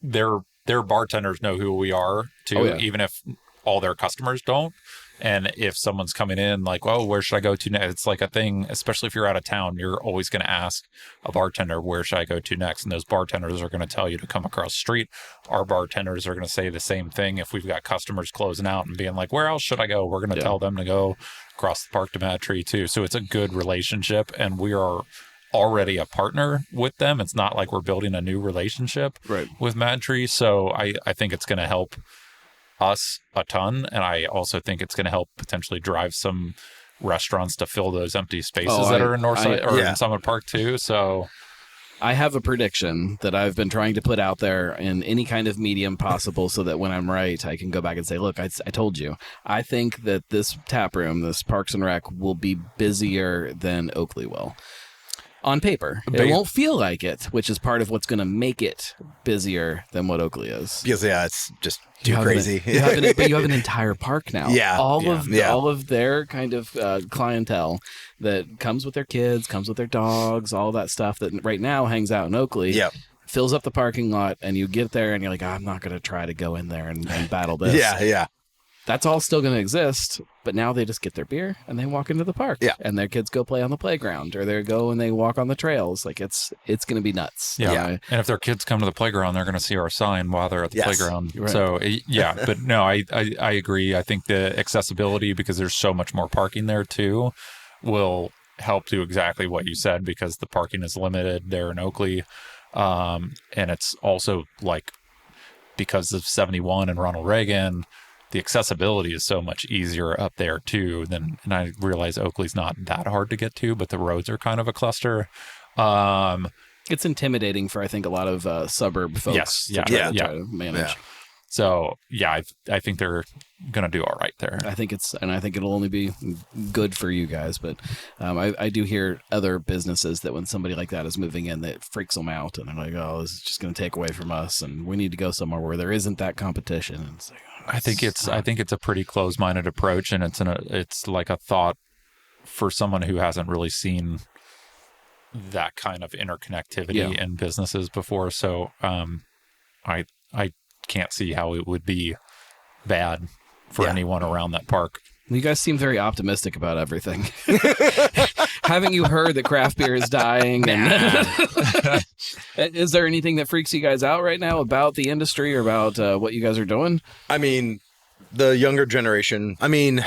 their bartenders know who we are too, even if all their customers don't. And if someone's coming in like, oh, where should I go to next? It's like a thing, especially if you're out of town, you're always going to ask a bartender, where should I go to next? And those bartenders are going to tell you to come across the street. Our bartenders are going to say the same thing. If we've got customers closing out and being like, where else should I go? We're going to tell them to go across the park to Mad Tree too. So it's a good relationship, and we are already a partner with them. It's not like we're building a new relationship with Mad Tree. So I think it's going to help us a ton. And I also think it's going to help potentially drive some restaurants to fill those empty spaces that are in Northside or in Summit Park too. So I have a prediction that I've been trying to put out there in any kind of medium possible so that when I'm right, I can go back and say, look, I told you. I think that this tap room, this Parks and Rec, will be busier than Oakley will. On paper. It won't feel like it, which is part of what's going to make it busier than what Oakley is. Because, it's just too crazy. But you have an entire park now. Yeah. All of their kind of clientele that comes with their kids, comes with their dogs, all that stuff that right now hangs out in Oakley. Yep. Fills up the parking lot, and you get there and you're like, I'm not going to try to go in there and battle this. Yeah. That's all still going to exist, but now they just get their beer and they walk into the park. Yeah. And their kids go play on the playground, or they go and they walk on the trails. Like, it's going to be nuts. Yeah. And if their kids come to the playground, they're going to see our sign while they're at the playground. Right. So, but no, I agree. I think the accessibility, because there's so much more parking there too, will help do exactly what you said, because the parking is limited there in Oakley. And it's also like, because of 71 and Ronald Reagan, the accessibility is so much easier up there too and I realize Oakley's not that hard to get to, but the roads are kind of a cluster. It's intimidating for, I think, a lot of suburb folks to try to manage. Yeah. So, I think they're going to do all right there. I think it'll only be good for you guys. But I do hear other businesses that when somebody like that is moving in, that freaks them out. And they're like, oh, this is just going to take away from us. And we need to go somewhere where there isn't that competition. And it's like, I think it's a pretty closed-minded approach, and it's like a thought for someone who hasn't really seen that kind of interconnectivity in businesses before. So I can't see how it would be bad for anyone around that park. You guys seem very optimistic about everything. Haven't you heard that craft beer is dying? Is there anything that freaks you guys out right now about the industry or about what you guys are doing? I mean, the younger generation. I mean,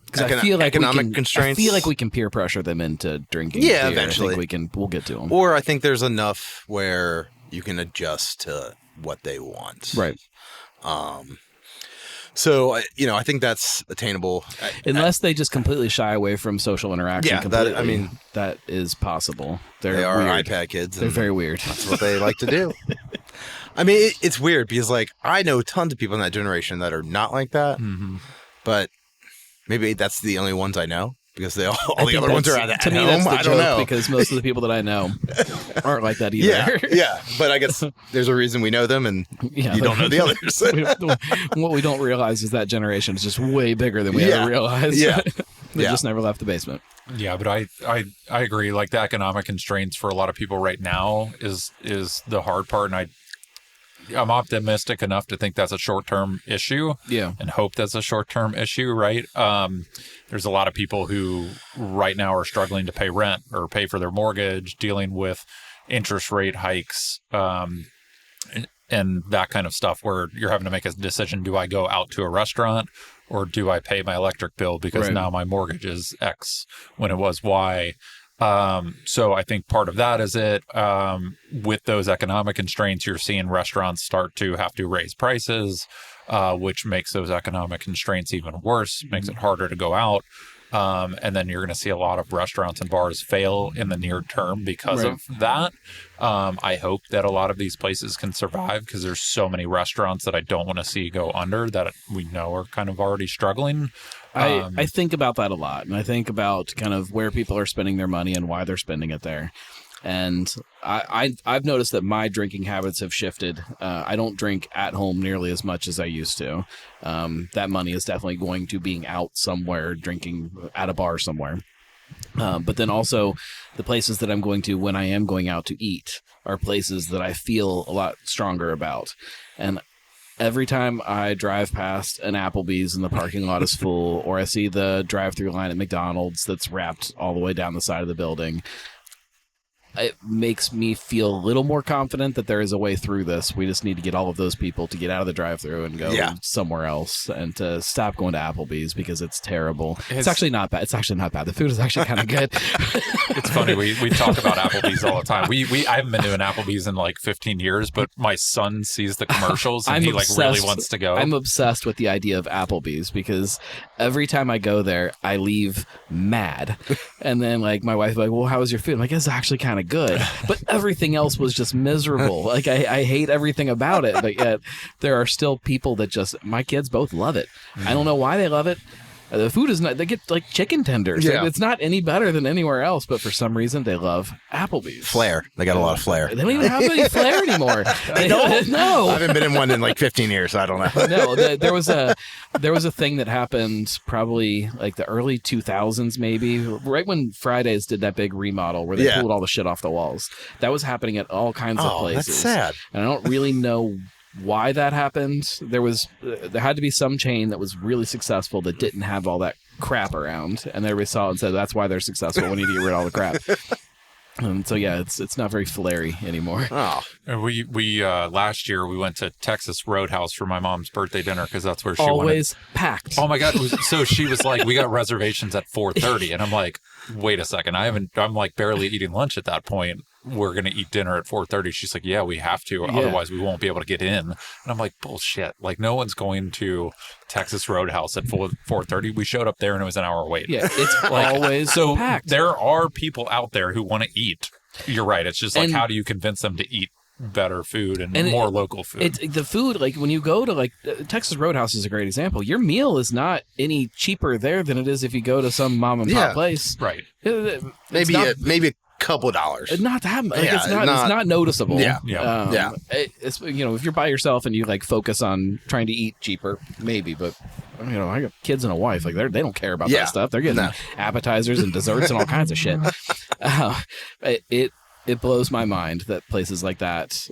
because I feel like economic constraints. I feel like we can peer pressure them into drinking. Yeah, beer. eventually. I think we'll get to them. Or I think there's enough where you can adjust to what they want. Right. So, I think that's attainable. Unless they just completely shy away from social interaction. Yeah, completely. That is possible. They are weird. iPad kids. They're very weird. That's what they like to do. I mean, it's weird because, like, I know tons of people in that generation that are not like that, but maybe that's the only ones I know. Because all the other ones are at home. To me, that's the I don't know. Because most of the people that I know aren't like that either. Yeah. But I guess there's a reason we know them, and you don't know the others. What we don't realize is that generation is just way bigger than we ever realized. Yeah. They just never left the basement. Yeah, but I agree. Like, the economic constraints for a lot of people right now is the hard part, and I'm optimistic enough to think that's a short-term issue. Yeah. And hope that's a short-term issue, right? There's a lot of people who right now are struggling to pay rent or pay for their mortgage, dealing with interest rate hikes, and that kind of stuff, where you're having to make a decision. Do I go out to a restaurant or do I pay my electric bill because now my mortgage is X when it was Y? So I think part of that is it. With those economic constraints, you're seeing restaurants start to have to raise prices, which makes those economic constraints even worse, makes it harder to go out. And then you're going to see a lot of restaurants and bars fail in the near term because of that. I hope that a lot of these places can survive, because there's so many restaurants that I don't want to see go under that we know are kind of already struggling. I think about that a lot, and I think about kind of where people are spending their money and why they're spending it there. And I've noticed that my drinking habits have shifted. I don't drink at home nearly as much as I used to. That money is definitely going to being out somewhere, drinking at a bar somewhere. But then also the places that I'm going to when I am going out to eat are places that I feel a lot stronger about. And every time I drive past an Applebee's and the parking lot is full, or I see the drive-through line at McDonald's that's wrapped all the way down the side of the building, it makes me feel a little more confident that there is a way through this. We just need to get all of those people to get out of the drive-thru and go somewhere else, and to stop going to Applebee's, because it's terrible. It's actually not bad. It's actually not bad. The food is actually kind of good. It's funny. We talk about Applebee's all the time. I haven't been to an Applebee's in like 15 years, but my son sees the commercials and he really wants to go. I'm obsessed with the idea of Applebee's, because every time I go there, I leave mad. And then like my wife is like, well, how was your food? I'm like, it's actually kind of good, but everything else was just miserable. Like I hate everything about it, but yet there are still people that my kids both love it. I don't know why they love it. The food is not, they get like chicken tenders. Yeah. It's not any better than anywhere else, but for some reason they love Applebee's. Flair. They got a lot of flair. They don't even have any flair anymore. They don't. No. I haven't been in one in like 15 years, so I don't know. No, there was a thing that happened probably like the early 2000s, maybe right when Fridays did that big remodel where they pulled all the shit off the walls. That was happening at all kinds of places. That's sad. And I don't really know why that happened. There had to be some chain that was really successful that didn't have all that crap around, and everybody saw it and said, that's why they're successful. We need to get rid of all the crap. So yeah, it's not very flary anymore. Oh, we last year we went to Texas Roadhouse for my mom's birthday dinner, because that's where she always packed. Oh my god! So she was like, "We got reservations at 4:30," and I'm like, "Wait a second, I'm like barely eating lunch at that point. We're gonna eat dinner at 4:30." She's like, "Yeah, we have to, otherwise we won't be able to get in." And I'm like, "Bullshit! Like no one's going to Texas Roadhouse at 4:30. We showed up there and it was an hour wait." Yeah, it's always so packed. There are people out there who want to eat. You're right. It's just like, how do you convince them to eat better food and more local food? The food, like when you go to like Texas Roadhouse is a great example. Your meal is not any cheaper there than it is if you go to some mom and pop place. Right. Maybe a couple of dollars. Not that much. Like, it's not noticeable. Yeah. It's, if you're by yourself and you like focus on trying to eat cheaper, maybe, but I got kids and a wife. Like they don't care about that stuff. They're getting appetizers and desserts and all kinds of shit. It blows my mind that places like that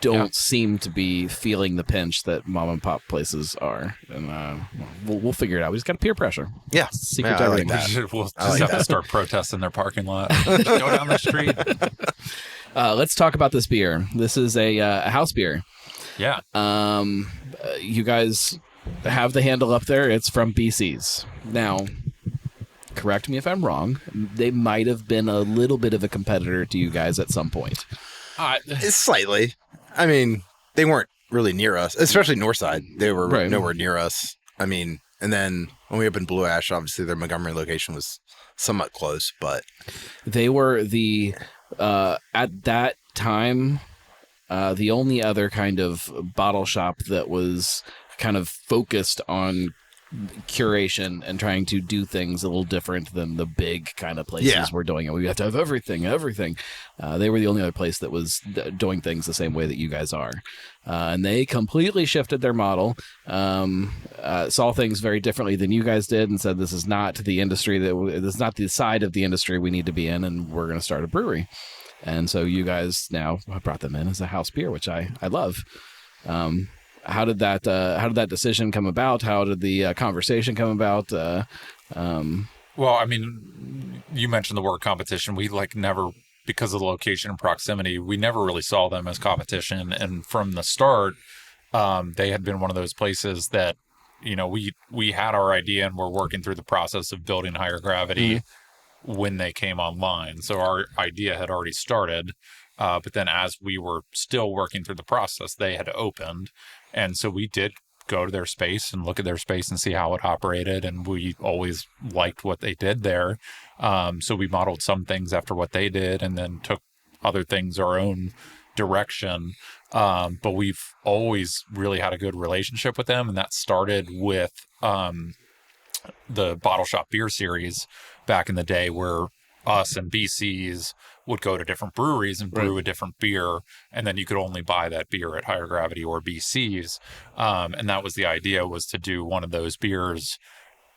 don't seem to be feeling the pinch that mom and pop places are, and we'll figure it out. We just got peer pressure. Yeah, secret to everything. We'll just have to start protesting their parking lot. Go down the street. Let's talk about this beer. This is a house beer. Yeah. You guys have the handle up there. It's from BC's. Now, correct me if I'm wrong. They might have been a little bit of a competitor to you guys at some point. Slightly. I mean, they weren't really near us, especially Northside. They were nowhere near us. I mean, and then when we opened Blue Ash, obviously their Montgomery location was somewhat close, but they were at that time, the only other kind of bottle shop that was kind of focused on curation and trying to do things a little different than the big kind of places we're doing it. We have to have everything. They were the only other place that was doing things the same way that you guys are. And they completely shifted their model, saw things very differently than you guys did, and said, this is not the industry this is not the side of the industry we need to be in, and we're going to start a brewery. And so you guys now brought them in as a house beer, which I love. How did that decision come about? How did the conversation come about? Well, I mean, you mentioned the word competition. We never, because of the location and proximity, we never really saw them as competition. And from the start, they had been one of those places that, we had our idea and we're working through the process of building Higher Gravity when they came online. So our idea had already started. But then as we were still working through the process, they had opened. And so we did go to their space and look at their space and see how it operated. And we always liked what they did there. So we modeled some things after what they did and then took other things our own direction. But we've always really had a good relationship with them. And that started with the Bottle Shop Beer Series back in the day, where us and BCs would go to different breweries and brew a different beer, and then you could only buy that beer at Higher Gravity or BCs. And that was the idea, was to do one of those beers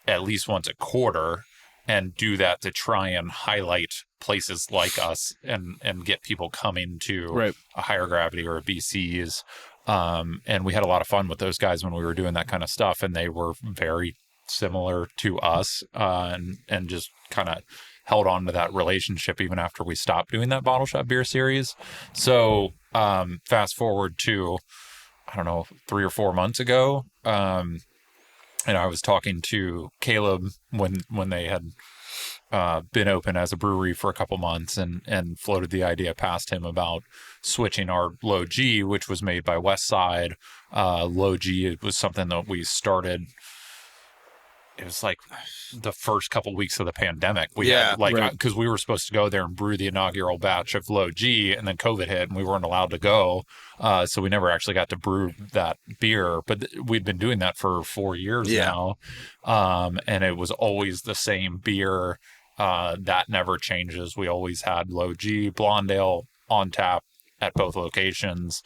at least once a quarter and do that to try and highlight places like us and get people coming to a Higher Gravity or a BCs. And we had a lot of fun with those guys when we were doing that kind of stuff, and they were very similar to us, and just kind of held on to that relationship even after we stopped doing that Bottle Shop Beer Series. So fast forward to, I don't know, 3 or 4 months ago, and I was talking to Caleb when they had been open as a brewery for a couple months, and floated the idea past him about switching our Low G, which was made by Westside. Low G was something that we started. It was like the first couple weeks of the pandemic. We had because we were supposed to go there and brew the inaugural batch of Low G, and then COVID hit and we weren't allowed to go. So we never actually got to brew that beer, but we'd been doing that for 4 years now. And it was always the same beer. That never changes. We always had Low G, Blonde Ale on tap at both locations.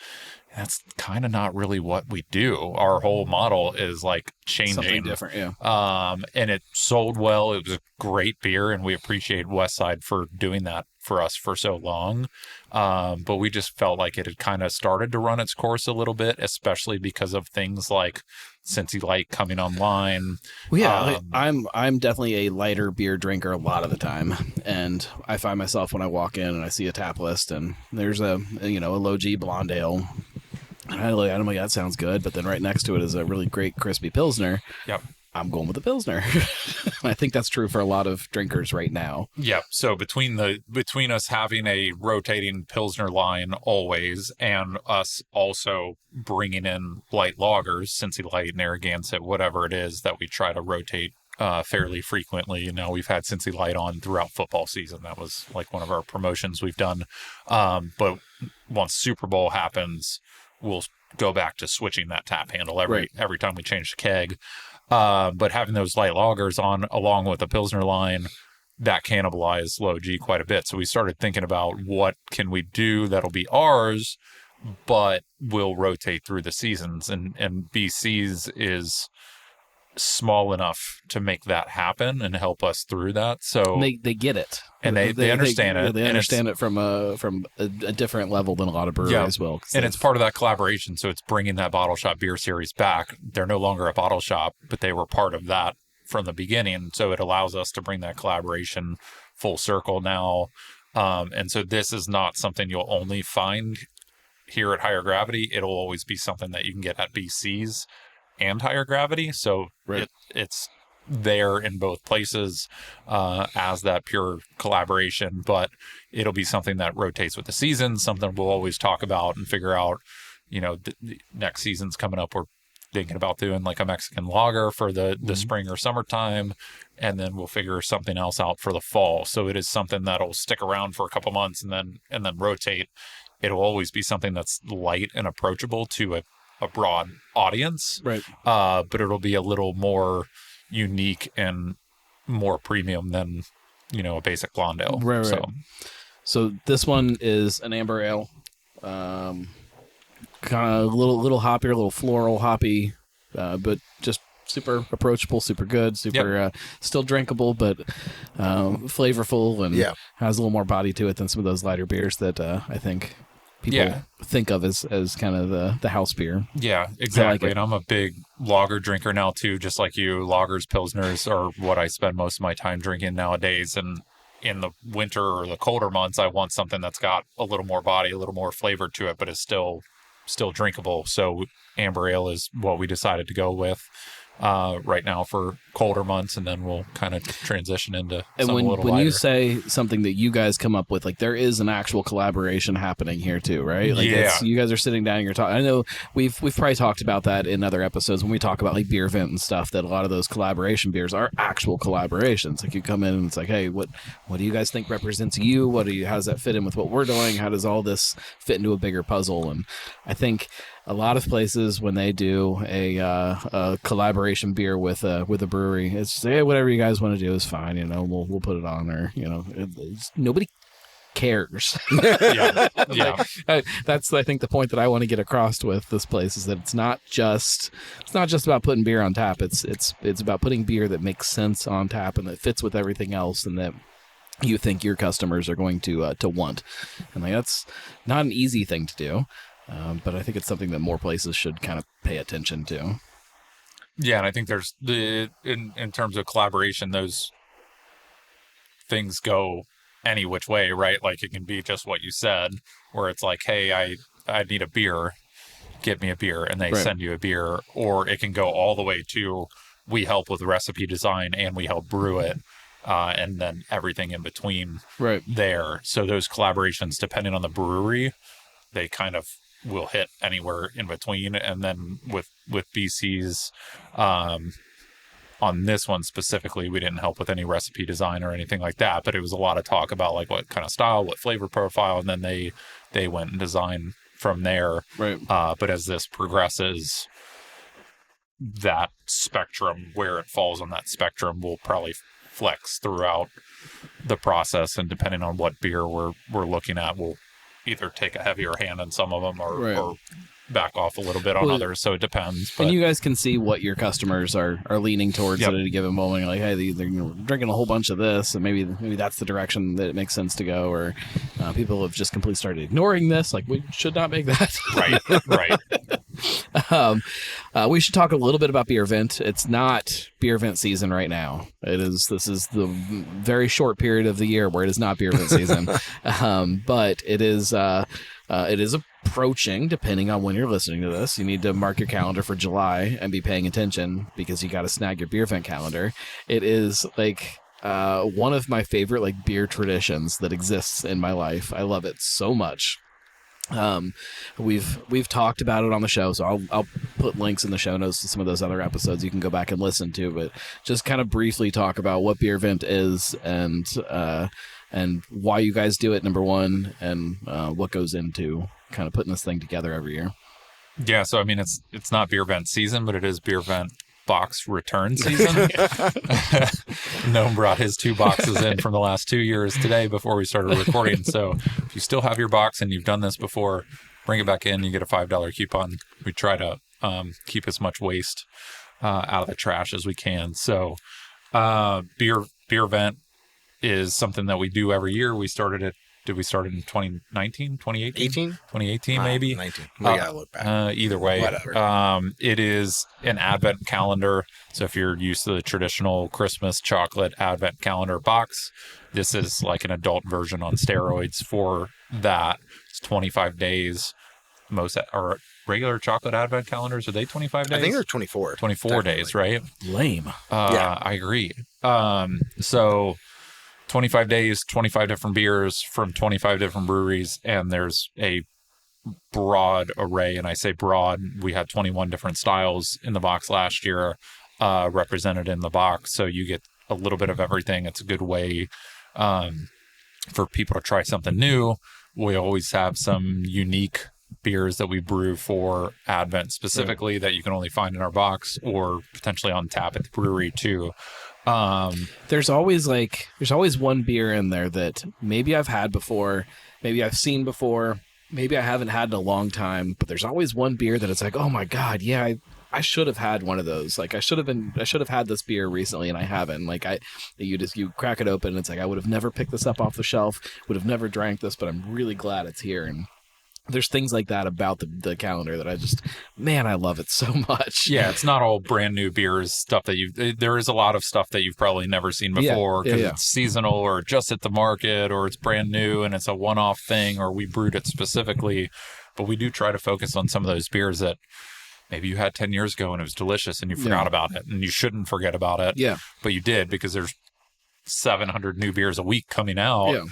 That's kind of not really what we do. Our whole model is changing. Something different, and it sold well. It was a great beer, and we appreciate Westside for doing that for us for so long. But we just felt like it had kind of started to run its course a little bit, especially because of things like Cincy Light coming online. Well, yeah, I'm definitely a lighter beer drinker a lot of the time, and I find myself when I walk in and I see a tap list and there's a Low G Blonde Ale. And I'm like, that sounds good. But then right next to it is a really great crispy Pilsner. Yep. I'm going with the Pilsner. I think that's true for a lot of drinkers right now. Yep. So between us having a rotating Pilsner line always, and us also bringing in light lagers, Cincy Light, Narragansett, whatever it is that we try to rotate fairly frequently. We've had Cincy Light on throughout football season. That was one of our promotions we've done. But once Super Bowl happens, we'll go back to switching that tap handle every time we change the keg. But having those light lagers on along with the Pilsner line, that cannibalized Low G quite a bit. So we started thinking about what can we do that'll be ours, but will rotate through the seasons. And BC's is small enough to make that happen and help us through that. So they get it, and they understand it. They understand it from a different level than a lot of breweries will. And it's part of that collaboration. So it's bringing that Bottle Shop Beer Series back. They're no longer a bottle shop, but they were part of that from the beginning. So it allows us to bring that collaboration full circle now. And so this is not something you'll only find here at Higher Gravity. It'll always be something that you can get at BC's and Higher Gravity. So it's there in both places as that pure collaboration, but it'll be something that rotates with the season, something we'll always talk about and figure out, the next season's coming up. We're thinking about doing a Mexican lager for the spring or summertime, and then we'll figure something else out for the fall. So it is something that'll stick around for a couple months and then rotate. It'll always be something that's light and approachable to a broad audience, but it'll be a little more unique and more premium than a basic blonde ale. So this one is an amber ale, kind of a little hoppier, a little floral hoppy, but just super approachable, super good, super still drinkable, but flavorful and has a little more body to it than some of those lighter beers that I think people think of as kind of the house beer. Yeah, exactly. Like and I'm a big lager drinker now too, just like you. Lagers, pilsners are what I spend most of my time drinking nowadays. And in the winter or the colder months, I want something that's got a little more body, a little more flavor to it, but is still drinkable. So amber ale is what we decided to go with right now for colder months, and then we'll kind of transition into something a little when lighter. you say something that you guys come up with, like there is an actual collaboration happening here too, right? Like you guys are sitting down and you're talking. I know we've probably talked about that in other episodes when we talk about like beer vent and stuff, that a lot of those collaboration beers are actual collaborations. Like you come in and it's like, hey, what do you guys think represents you? How does that fit in with what we're doing? How does all this fit into a bigger puzzle? And I think a lot of places when they do a collaboration beer with a brewery, it's just, hey, whatever you guys want to do is fine. We'll put it on, or nobody cares. That's I think the point that I want to get across with this place is that it's not just about putting beer on tap. It's about putting beer that makes sense on tap and that fits with everything else and that you think your customers are going to want. And like that's not an easy thing to do. But I think it's something that more places should kind of pay attention to. Yeah, and I think there's in terms of collaboration, those things go any which way, right? Like it can be just what you said, where it's like, hey, I need a beer, get me a beer, and they send you a beer. Or it can go all the way to we help with recipe design and we help brew it. And then everything in between there. So those collaborations, depending on the brewery, they kind of will hit anywhere in between. And then with BC's on this one specifically, we didn't help with any recipe design or anything like that, but it was a lot of talk about like what kind of style, what flavor profile, and then they went and designed from there. But as this progresses, that spectrum, where it falls on that spectrum, will probably flex throughout the process, and depending on what beer we're looking at, we'll either take a heavier hand on some of them or back off a little bit on others. So it depends. But. And you guys can see what your customers are leaning towards at a given moment. Like, hey, they're drinking a whole bunch of this, and maybe that's the direction that it makes sense to go. Or people have just completely started ignoring this. Like, we should not make that. Right. We should talk a little bit about beer vent. It's not beer vent season right now. This is the very short period of the year where it is not beer vent season. But it is approaching, depending on when you're listening to this. You need to mark your calendar for July and be paying attention, because you got to snag your beer vent calendar. It is like one of my favorite like beer traditions that exists in my life. I love it so much. We've talked about it on the show, so I'll put links in the show notes to some of those other episodes you can go back and listen to, but just kind of briefly talk about what beer vent is and why you guys do it, number one, and what goes into kind of putting this thing together every year. Yeah, so I mean, it's not beer vent season, but it is beer vent box return season. Noam brought his 2 boxes in from the last 2 years today before we started recording. So if you still have your box and you've done this before, bring it back in. You get a $5 coupon. We try to keep as much waste out of the trash as we can. So beer vent is something that we do every year. We started it. Did we start it in 2019, 2018? 2018, maybe? 19. We gotta look back. Either way. Whatever. It is an advent calendar. So if you're used to the traditional Christmas chocolate advent calendar box, this is like an adult version on steroids for that. It's 25 days. Most are regular chocolate advent calendars. Are they 25 days? I think they're 24. 24 days, right? Lame. I agree. So 25 days, 25 different beers from 25 different breweries, and there's a broad array. And I say broad, we had 21 different styles in the box last year represented in the box. So you get a little bit of everything. It's a good way for people to try something new. We always have some unique beers that we brew for Advent specifically that you can only find in our box or potentially on tap at the brewery too. There's always one beer in there that maybe I've had before, maybe I've seen before, maybe I haven't had in a long time, but there's always one beer that it's like, oh my God, yeah, I should have had one of those. Like I should have had this beer recently, and I haven't. Like you crack it open, and it's like I would have never picked this up off the shelf, would have never drank this, but I'm really glad it's here. And there's things like that about the calendar that I love it so much. Yeah, it's not all brand new beers, stuff that there is a lot of stuff that you've probably never seen before because it's seasonal or just at the market or it's brand new and it's a one-off thing or we brewed it specifically. But we do try to focus on some of those beers that maybe you had 10 years ago and it was delicious and you forgot about it and you shouldn't forget about it. Yeah. But you did because there's 700 new beers a week coming out. Yeah.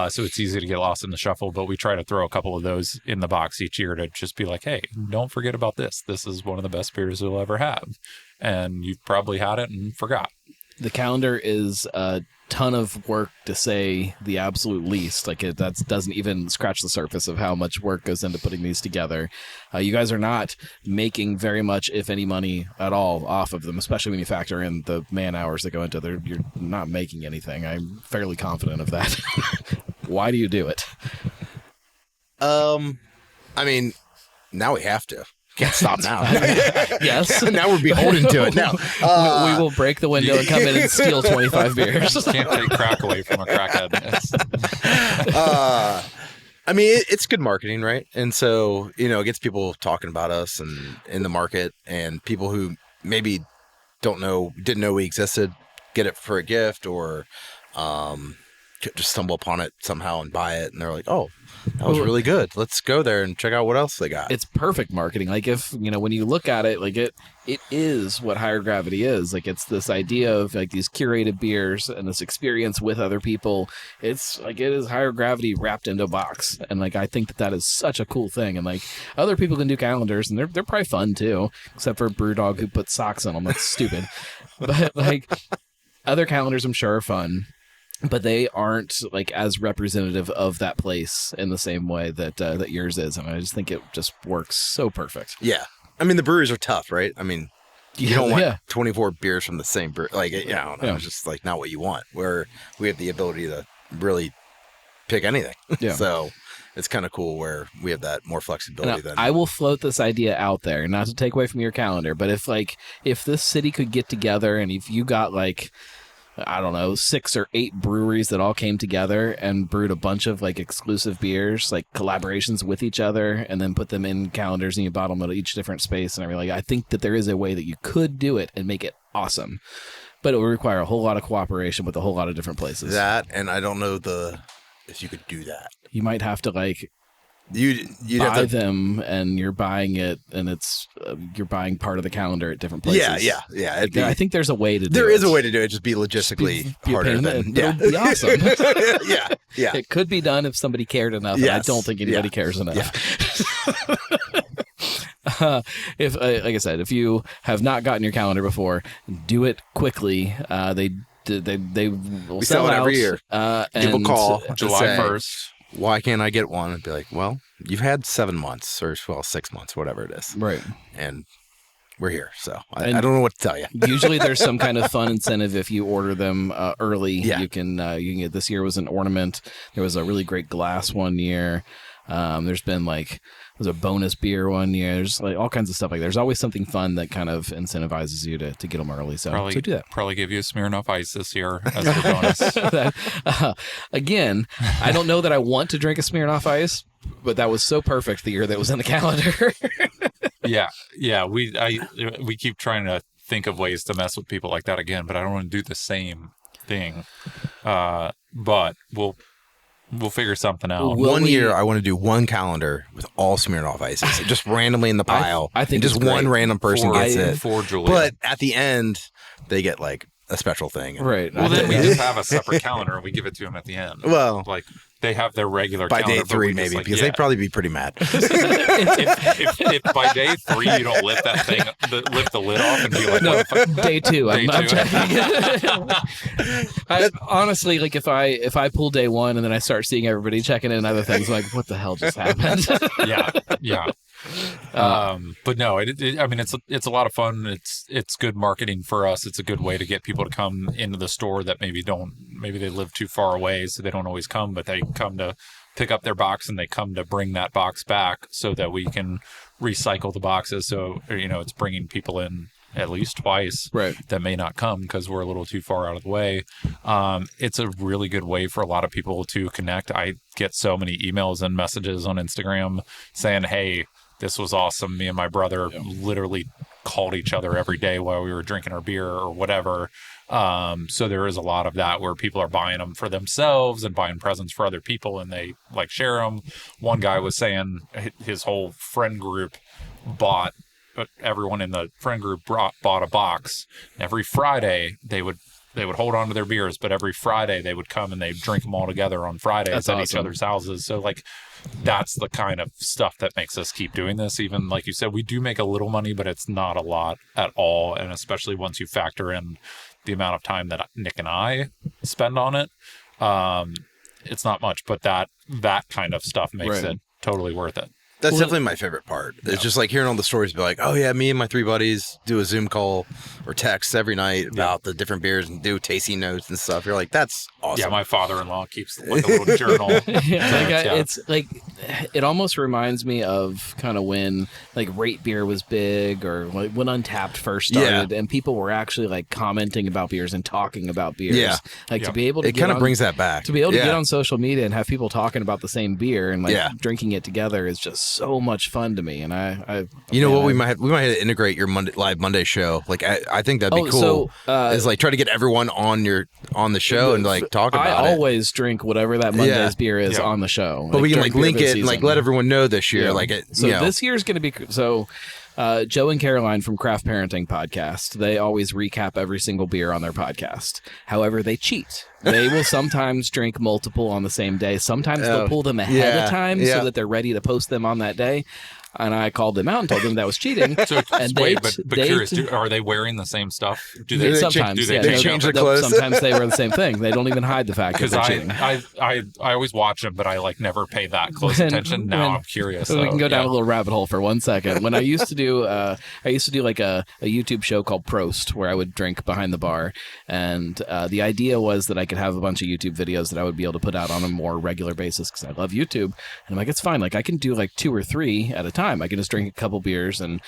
So it's easy to get lost in the shuffle, but we try to throw a couple of those in the box each year to just be like, hey, don't forget about this. This is one of the best beers you'll ever have. And you've probably had it and forgot. The calendar is a ton of work, to say the absolute least. Like that doesn't even scratch the surface of how much work goes into putting these together. You guys are not making very much, if any, money at all off of them, especially when you factor in the man hours that go into them. You're not making anything. I'm fairly confident of that. Why do you do it? I mean, now we have to. Can't stop now. Yes. Now we're beholden to it now. We will break the window and come in and steal 25 beers. Can't take crack away from a crackhead. I mean, it's good marketing, right? And so, it gets people talking about us and in the market, and people who maybe didn't know we existed, get it for a gift or just stumble upon it somehow and buy it. And they're like, oh, that was really good. Let's go there and check out what else they got. It's perfect marketing. Like if, when you look at it, like it is what Higher Gravity is. Like it's this idea of like these curated beers and this experience with other people. It's like, it is Higher Gravity wrapped into a box. And like, I think that is such a cool thing. And like other people can do calendars and they're probably fun too, except for Brewdog who puts socks on them. That's stupid. But like other calendars I'm sure are fun. But they aren't like as representative of that place in the same way that yours is, and I just think it just works so perfect. Yeah, I mean the breweries are tough, right? I mean, you don't want 24 beers from the same brewery. Like, it's just like not what you want. Where we have the ability to really pick anything. Yeah. So it's kind of cool where we have that more flexibility. Than I will float this idea out there, not to take away from your calendar, but if this city could get together and if you got like, I don't know, 6 or 8 breweries that all came together and brewed a bunch of like exclusive beers, like collaborations with each other, and then put them in calendars and you bottle them at each different space and everything. I think that there is a way that you could do it and make it awesome, but it would require a whole lot of cooperation with a whole lot of different places. That, and I don't know if you could do that. You might have to like you'd buy have to, them, and you're buying it, and it's you're buying part of the calendar at different places. Yeah. I think there's a way to do it. There is a way to do it. Just be logistically harder than. It'll be awesome. Yeah. It could be done if somebody cared enough. Yes. And I don't think anybody cares enough. Yeah. If like I said, if you have not gotten your calendar before, do it quickly. They will sell it out every year. Give a call July 1st. Why can't I get one? And be like, well, you've had 7 months or 6 months, whatever it is. Right. And we're here. So I don't know what to tell you. Usually there's some kind of fun incentive if you order them early. Yeah. You can get, this year was an ornament. There was a really great glass one year. There's been there's a bonus beer one year. There's like all kinds of stuff. Like there's always something fun that kind of incentivizes you to get them early. So do that. Probably give you a Smirnoff Ice this year as the bonus. Again, I don't know that I want to drink a Smirnoff Ice, but that was so perfect the year that was in the calendar. Yeah. We keep trying to think of ways to mess with people like that again, but I don't want to do the same thing. But we'll figure something out. One year, I want to do one calendar with all Smirnoff Ices, just randomly in the pile. I think just one random person gets it. For Julia. But at the end, they get like a special thing. Right. Well, then we just have a separate calendar and we give it to them at the end. Well, like they have their regular by calendar. Day 3, maybe, because they'd probably be pretty mad. if by day 3 you don't lift that thing, lift the lid off and be like, no, day 2. Day I'm 2. Honestly, like if I pull day 1 and then I start seeing everybody checking in and other things, like what the hell just happened? Yeah. But no, I mean, it's a lot of fun. It's good marketing for us. It's a good way to get people to come into the store that maybe they live too far away, so they don't always come, but they come to pick up their box and they come to bring that box back so that we can recycle the boxes. So, it's bringing people in at least twice that may not come because we're a little too far out of the way. It's a really good way for a lot of people to connect. I get so many emails and messages on Instagram saying, hey, this was awesome. Me and my brother literally called each other every day while we were drinking our beer or whatever. So there is a lot of that where people are buying them for themselves and buying presents for other people, and they like share them. One guy was saying his whole friend group bought, everyone in the friend group bought a box. Every Friday they would hold on to their beers, but every Friday they would come and they'd drink them all together on Fridays at each other's houses. So like, that's the kind of stuff that makes us keep doing this. Even like you said, we do make a little money, but it's not a lot at all. And especially once you factor in the amount of time that Nick and I spend on it, it's not much, but that kind of stuff makes it totally worth it. That's definitely my favorite part. It's just like hearing all the stories, be like, oh yeah, me and my 3 buddies do a Zoom call or text every night about the different beers and do tasting notes and stuff. You're like, that's awesome. Yeah, my father-in-law keeps like a little journal. It's like, it almost reminds me of kind of when like Rate Beer was big, or like when Untapped first started, and people were actually like commenting about beers and talking about beers. Yeah. Like to be able to, it kind of brings that back. To be able to get on social media and have people talking about the same beer and like drinking it together is just so much fun to me. And we might have to integrate your live Monday show. Like I think that'd be cool. So, is like try to get everyone on the show and like talk about it. I always drink whatever that Monday's beer is on the show. But we can like link it and like let everyone know this year. Like this year's going to be so. Joe and Caroline from Craft Parenting Podcast, they always recap every single beer on their podcast. However, they cheat. They will sometimes drink multiple on the same day. Sometimes they'll pull them ahead of time so that they're ready to post them on that day. And I called them out and told them that was cheating. So, but curious, are they wearing the same stuff? Do they sometimes change their clothes? Sometimes they wear the same thing. They don't even hide the fact that they're cheating. I always watch them, but I like never pay that close attention. Now I'm curious. So we can go down a little rabbit hole for 1 second. When I used to do like a YouTube show called Prost, where I would drink behind the bar, and the idea was that I could have a bunch of YouTube videos that I would be able to put out on a more regular basis because I love YouTube. And I'm like, it's fine. Like I can do like 2 or 3 at a time. I can just drink a couple beers, and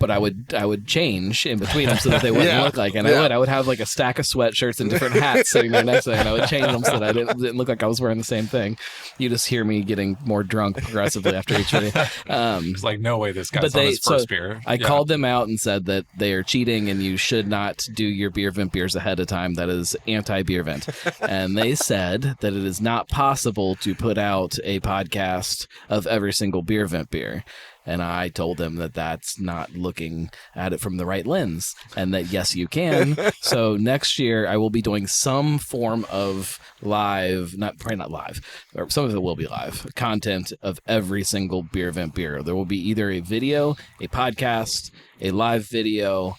but I would change in between them so that they wouldn't look like. And I would have like a stack of sweatshirts and different hats sitting there next to me, and I would change them so that I didn't look like I was wearing the same thing. You just hear me getting more drunk progressively after each video. It's like, no way this guy's on his first beer. I called them out and said that they are cheating and you should not do your beer vent beers ahead of time. That is anti-beer vent. And they said that it is not possible to put out a podcast of every single beer vent beer. And I told them that that's not looking at it from the right lens, and that yes, you can. So next year I will be doing some form of live, probably not live, or some of it will be live content of every single beer vent beer. There will be either a video, a podcast, a live video,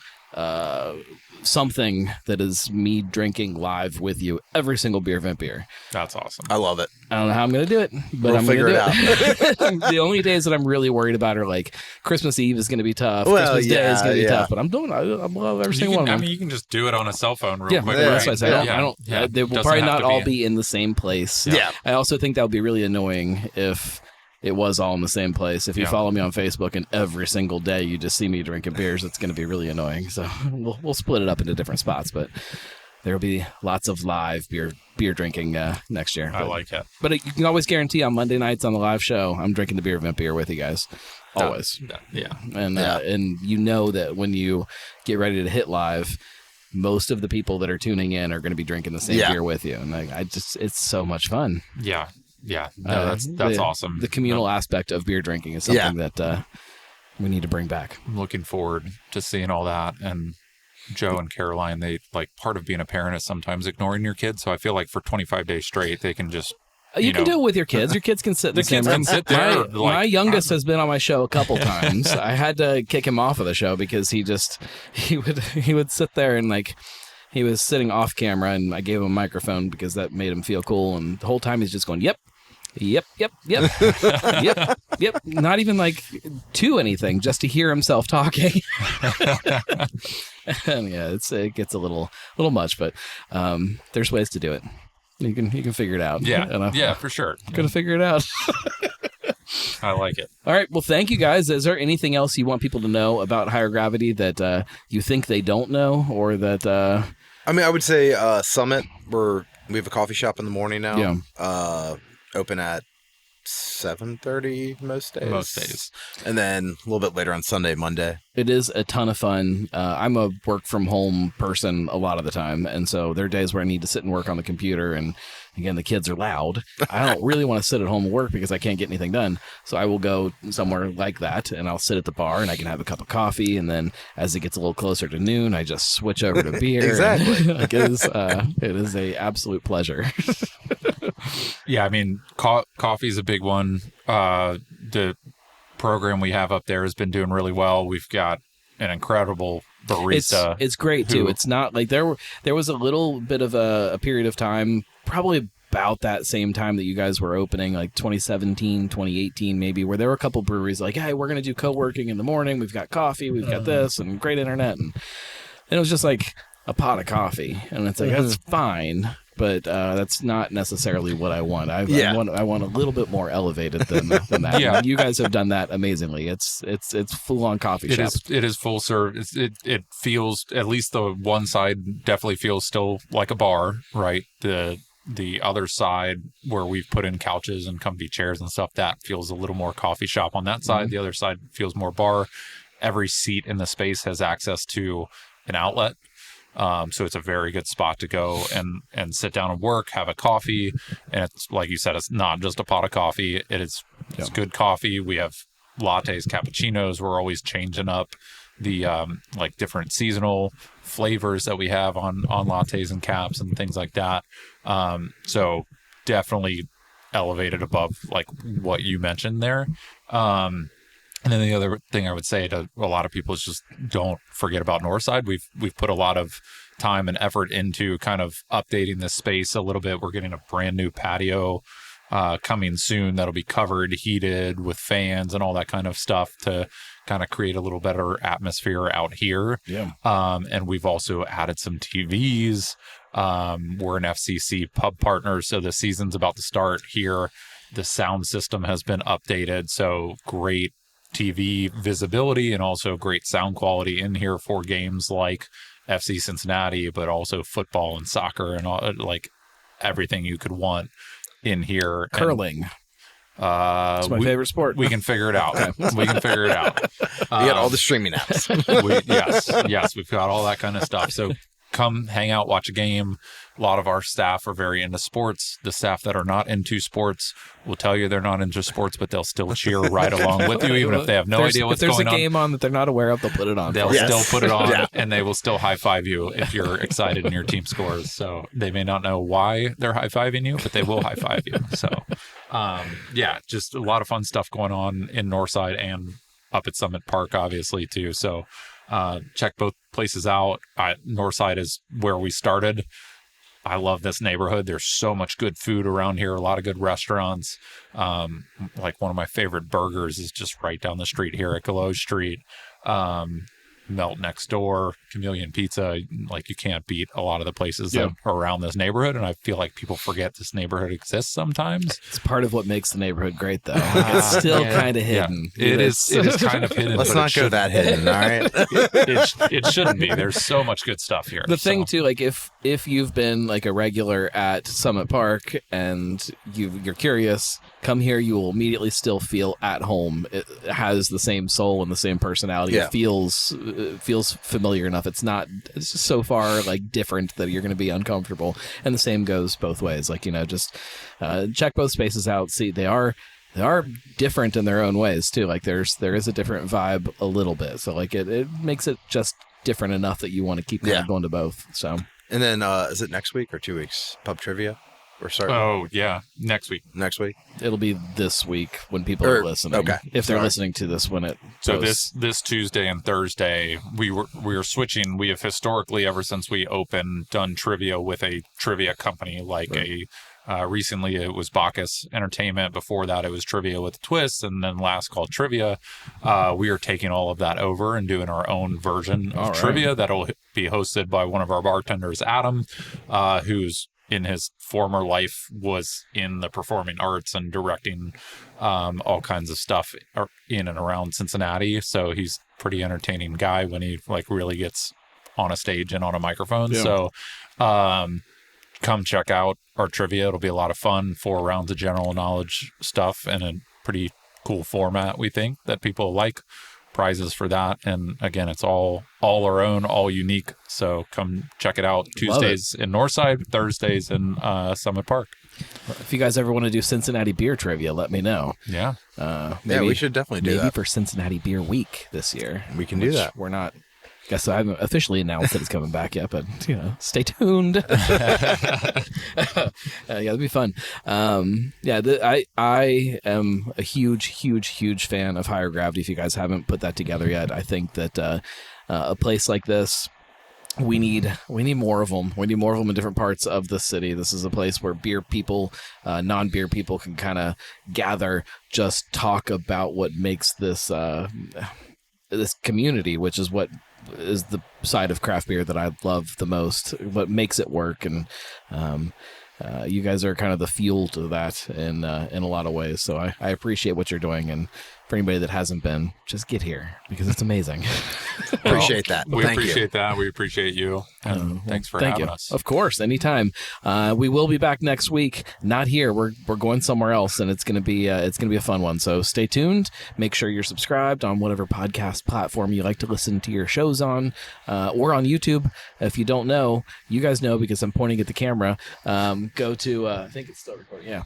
something that is me drinking live with you every single beer vent beer. That's awesome. I love it. I don't know how I'm going to do it, but I'm going to do it. The only days that I'm really worried about are like Christmas Eve is going to be tough. Christmas Day is going to be tough, but I love every single one of them. I mean, you can just do it on a cell phone real quick. Right? That's what I said. They will probably not all be in the same place. Yeah. I also think that would be really annoying if it was all in the same place. If you follow me on Facebook and every single day you just see me drinking beers, it's going to be really annoying. So we'll split it up into different spots, but there will be lots of live beer drinking next year. I like it. But you can always guarantee on Monday nights on the live show, I'm drinking the beer vent beer with you guys. Always. And you know that when you get ready to hit live, most of the people that are tuning in are going to be drinking the same beer with you. And it's so much fun. Yeah. Yeah, no, that's awesome. The communal aspect of beer drinking is something that we need to bring back. I'm looking forward to seeing all that. And Joe and Caroline, they like, part of being a parent is sometimes ignoring your kids. So I feel like for 25 days straight, they can just you can do it with your kids. Your kids can sit in the same room. Sit there. My youngest has been on my show a couple times. I had to kick him off of the show because he would sit there and like. He was sitting off camera, and I gave him a microphone because that made him feel cool. And the whole time he's just going, yep, yep, yep, yep, yep, yep. Not even like to anything, just to hear himself talking. And it gets a little much, but there's ways to do it. You can figure it out. Yeah, for sure. Gonna figure it out. I like it. All right. Well, thank you guys. Is there anything else you want people to know about Higher Gravity that you think they don't know, or that? I mean, I would say Summit. We have a coffee shop in the morning now. Yeah. Open at 7:30 most days. Most days. And then a little bit later on Sunday, Monday. It is a ton of fun. I'm a work from home person a lot of the time, and so there are days where I need to sit and work on the computer. And again, the kids are loud. I don't really want to sit at home and work because I can't get anything done. So I will go somewhere like that, and I'll sit at the bar, and I can have a cup of coffee. And then as it gets a little closer to noon, I just switch over to beer. Exactly. Like it is a absolute pleasure. Yeah, I mean, coffee is a big one. The program we have up there has been doing really well. We've got an incredible barista. It's great too. It's not like there was a little bit of a period of time, probably about that same time that you guys were opening, like 2017, 2018 maybe, where there were a couple breweries like, hey, we're going to do co-working in the morning. We've got coffee, we've got this, and great internet. And it was just like a pot of coffee. And it's like, that's fine. But that's not necessarily what I want. I want a little bit more elevated than that. Yeah. And you guys have done that amazingly. It's full on coffee shop. It is full service. It feels, at least the one side definitely feels still like a bar, right? The other side where we've put in couches and comfy chairs and stuff, that feels a little more coffee shop on that side. The other side feels more bar. Every seat in the space has access to an outlet. So it's a very good spot to go and sit down and work, have a coffee. And it's like you said, it's not just a pot of coffee. It's good coffee. We have lattes, cappuccinos. We're always changing up the like different seasonal flavors that we have on lattes and caps and things like that. So definitely elevated above like what you mentioned there. And then the other thing I would say to a lot of people is just don't forget about Northside. We've put a lot of time and effort into kind of updating this space a little bit. We're getting a brand new patio coming soon that'll be covered, heated with fans and all that kind of stuff to kind of create a little better atmosphere out here. Yeah. And we've also added some TVs. We're an FCC pub partner, so the season's about to start here. The sound system has been updated, so great TV visibility and also great sound quality in here for games like FC Cincinnati, but also football and soccer and all, like everything you could want in here. Curling. It's my favorite sport. We can figure it out. We can figure it out. We got all the streaming apps. Yes, we've got all that kind of stuff. So come hang out, watch a game. A lot of our staff are very into sports. The staff that are not into sports will tell you they're not into sports, but they'll still cheer right along with you, even if they have no idea what's going on. If there's a game on that they're not aware of, they'll put it on. They'll still put it on, and they will still high-five you if you're excited and your team scores. So they may not know why they're high-fiving you, but they will high-five you. So, just a lot of fun stuff going on in Northside and up at Summit Park, obviously, too. So check both places out. Northside is where we started. I love this neighborhood. There's so much good food around here, a lot of good restaurants. Like one of my favorite burgers is just right down the street here at Gallows Street. Melt next door, Chameleon Pizza. Like you can't beat a lot of the places that are around this neighborhood. And I feel like people forget this neighborhood exists sometimes. It's part of what makes the neighborhood great, though. It's still kind of hidden. Yeah. It is kind of hidden. Let's not go that hidden, all right? It shouldn't be. There's so much good stuff here. The thing, too, like if you've been like a regular at Summit Park and you're curious, come here, you will immediately still feel at home. It has the same soul and the same personality. Yeah. It feels familiar enough. It's just so far like different that you're going to be uncomfortable. And the same goes both ways. Like, just check both spaces out. See, they are different in their own ways too. Like there is a different vibe a little bit. So like it makes it just different enough that you want to keep kind of going to both. So. And then is it next week or 2 weeks? Pub trivia? We're starting. Oh yeah, next week. Next week. It'll be this week when people are listening. Okay. If they're listening to this when it goes. So this Tuesday and Thursday we were switching. We have historically, ever since we opened, done trivia with a trivia company like recently it was Bacchus Entertainment. Before that it was Trivia with a Twist, and then last called Trivia. We are taking all of that over and doing our own version of trivia that'll be hosted by one of our bartenders, Adam, who's in his former life was in the performing arts and directing all kinds of stuff in and around Cincinnati. So he's a pretty entertaining guy when he like really gets on a stage and on a microphone. Yeah. So come check out our trivia. It'll be a lot of fun. 4 rounds of general knowledge stuff and a pretty cool format, we think, that people like. Prizes for that, and again, it's all our own, all unique. So come check it out. Tuesdays in Northside, Thursdays in Summit Park. If you guys ever want to do Cincinnati beer trivia, let me know. Yeah, maybe, we should definitely do that. Maybe for Cincinnati Beer Week this year. We can do that. We're not. Guess I haven't officially announced that it's coming back yet, but stay tuned. That'd be fun. I am a huge fan of Higher Gravity. If you guys haven't put that together yet, I think that a place like this, we need more of them. We need more of them in different parts of the city. This is a place where beer people, non-beer people, can kind of gather, just talk about what makes this this community, which is what is the side of craft beer that I love the most, what makes it work. And you guys are kind of the fuel to that in a lot of ways. So I appreciate what you're doing. And for anybody that hasn't been, just get here because it's amazing. Appreciate that. We appreciate that. We appreciate you. And thanks for having us. Of course, anytime. We will be back next week. Not here. We're going somewhere else, and it's gonna be a fun one. So stay tuned. Make sure you're subscribed on whatever podcast platform you like to listen to your shows on, or on YouTube. If you don't know, you guys know because I'm pointing at the camera. Go to I think it's still recording. Yeah.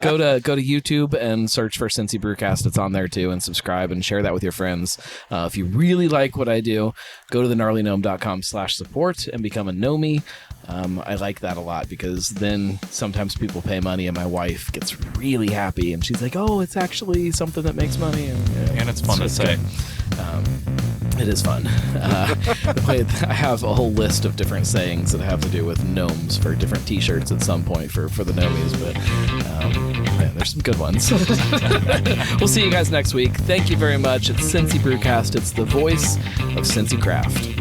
go to YouTube and search for Cincy Brewcast. It's on there too, and subscribe and share that with your friends. If you really like what I do, go to thegnarlygnome.com/support and become a Gnomie. I like that a lot because then sometimes people pay money and my wife gets really happy and she's like, oh, it's actually something that makes money. And it's fun to say. It is fun. I have a whole list of different sayings that have to do with gnomes for different t-shirts at some point for the Gnomies, but there's some good ones. We'll see you guys next week. Thank you very much. It's Cincy Brewcast. It's the voice of Cincy Craft.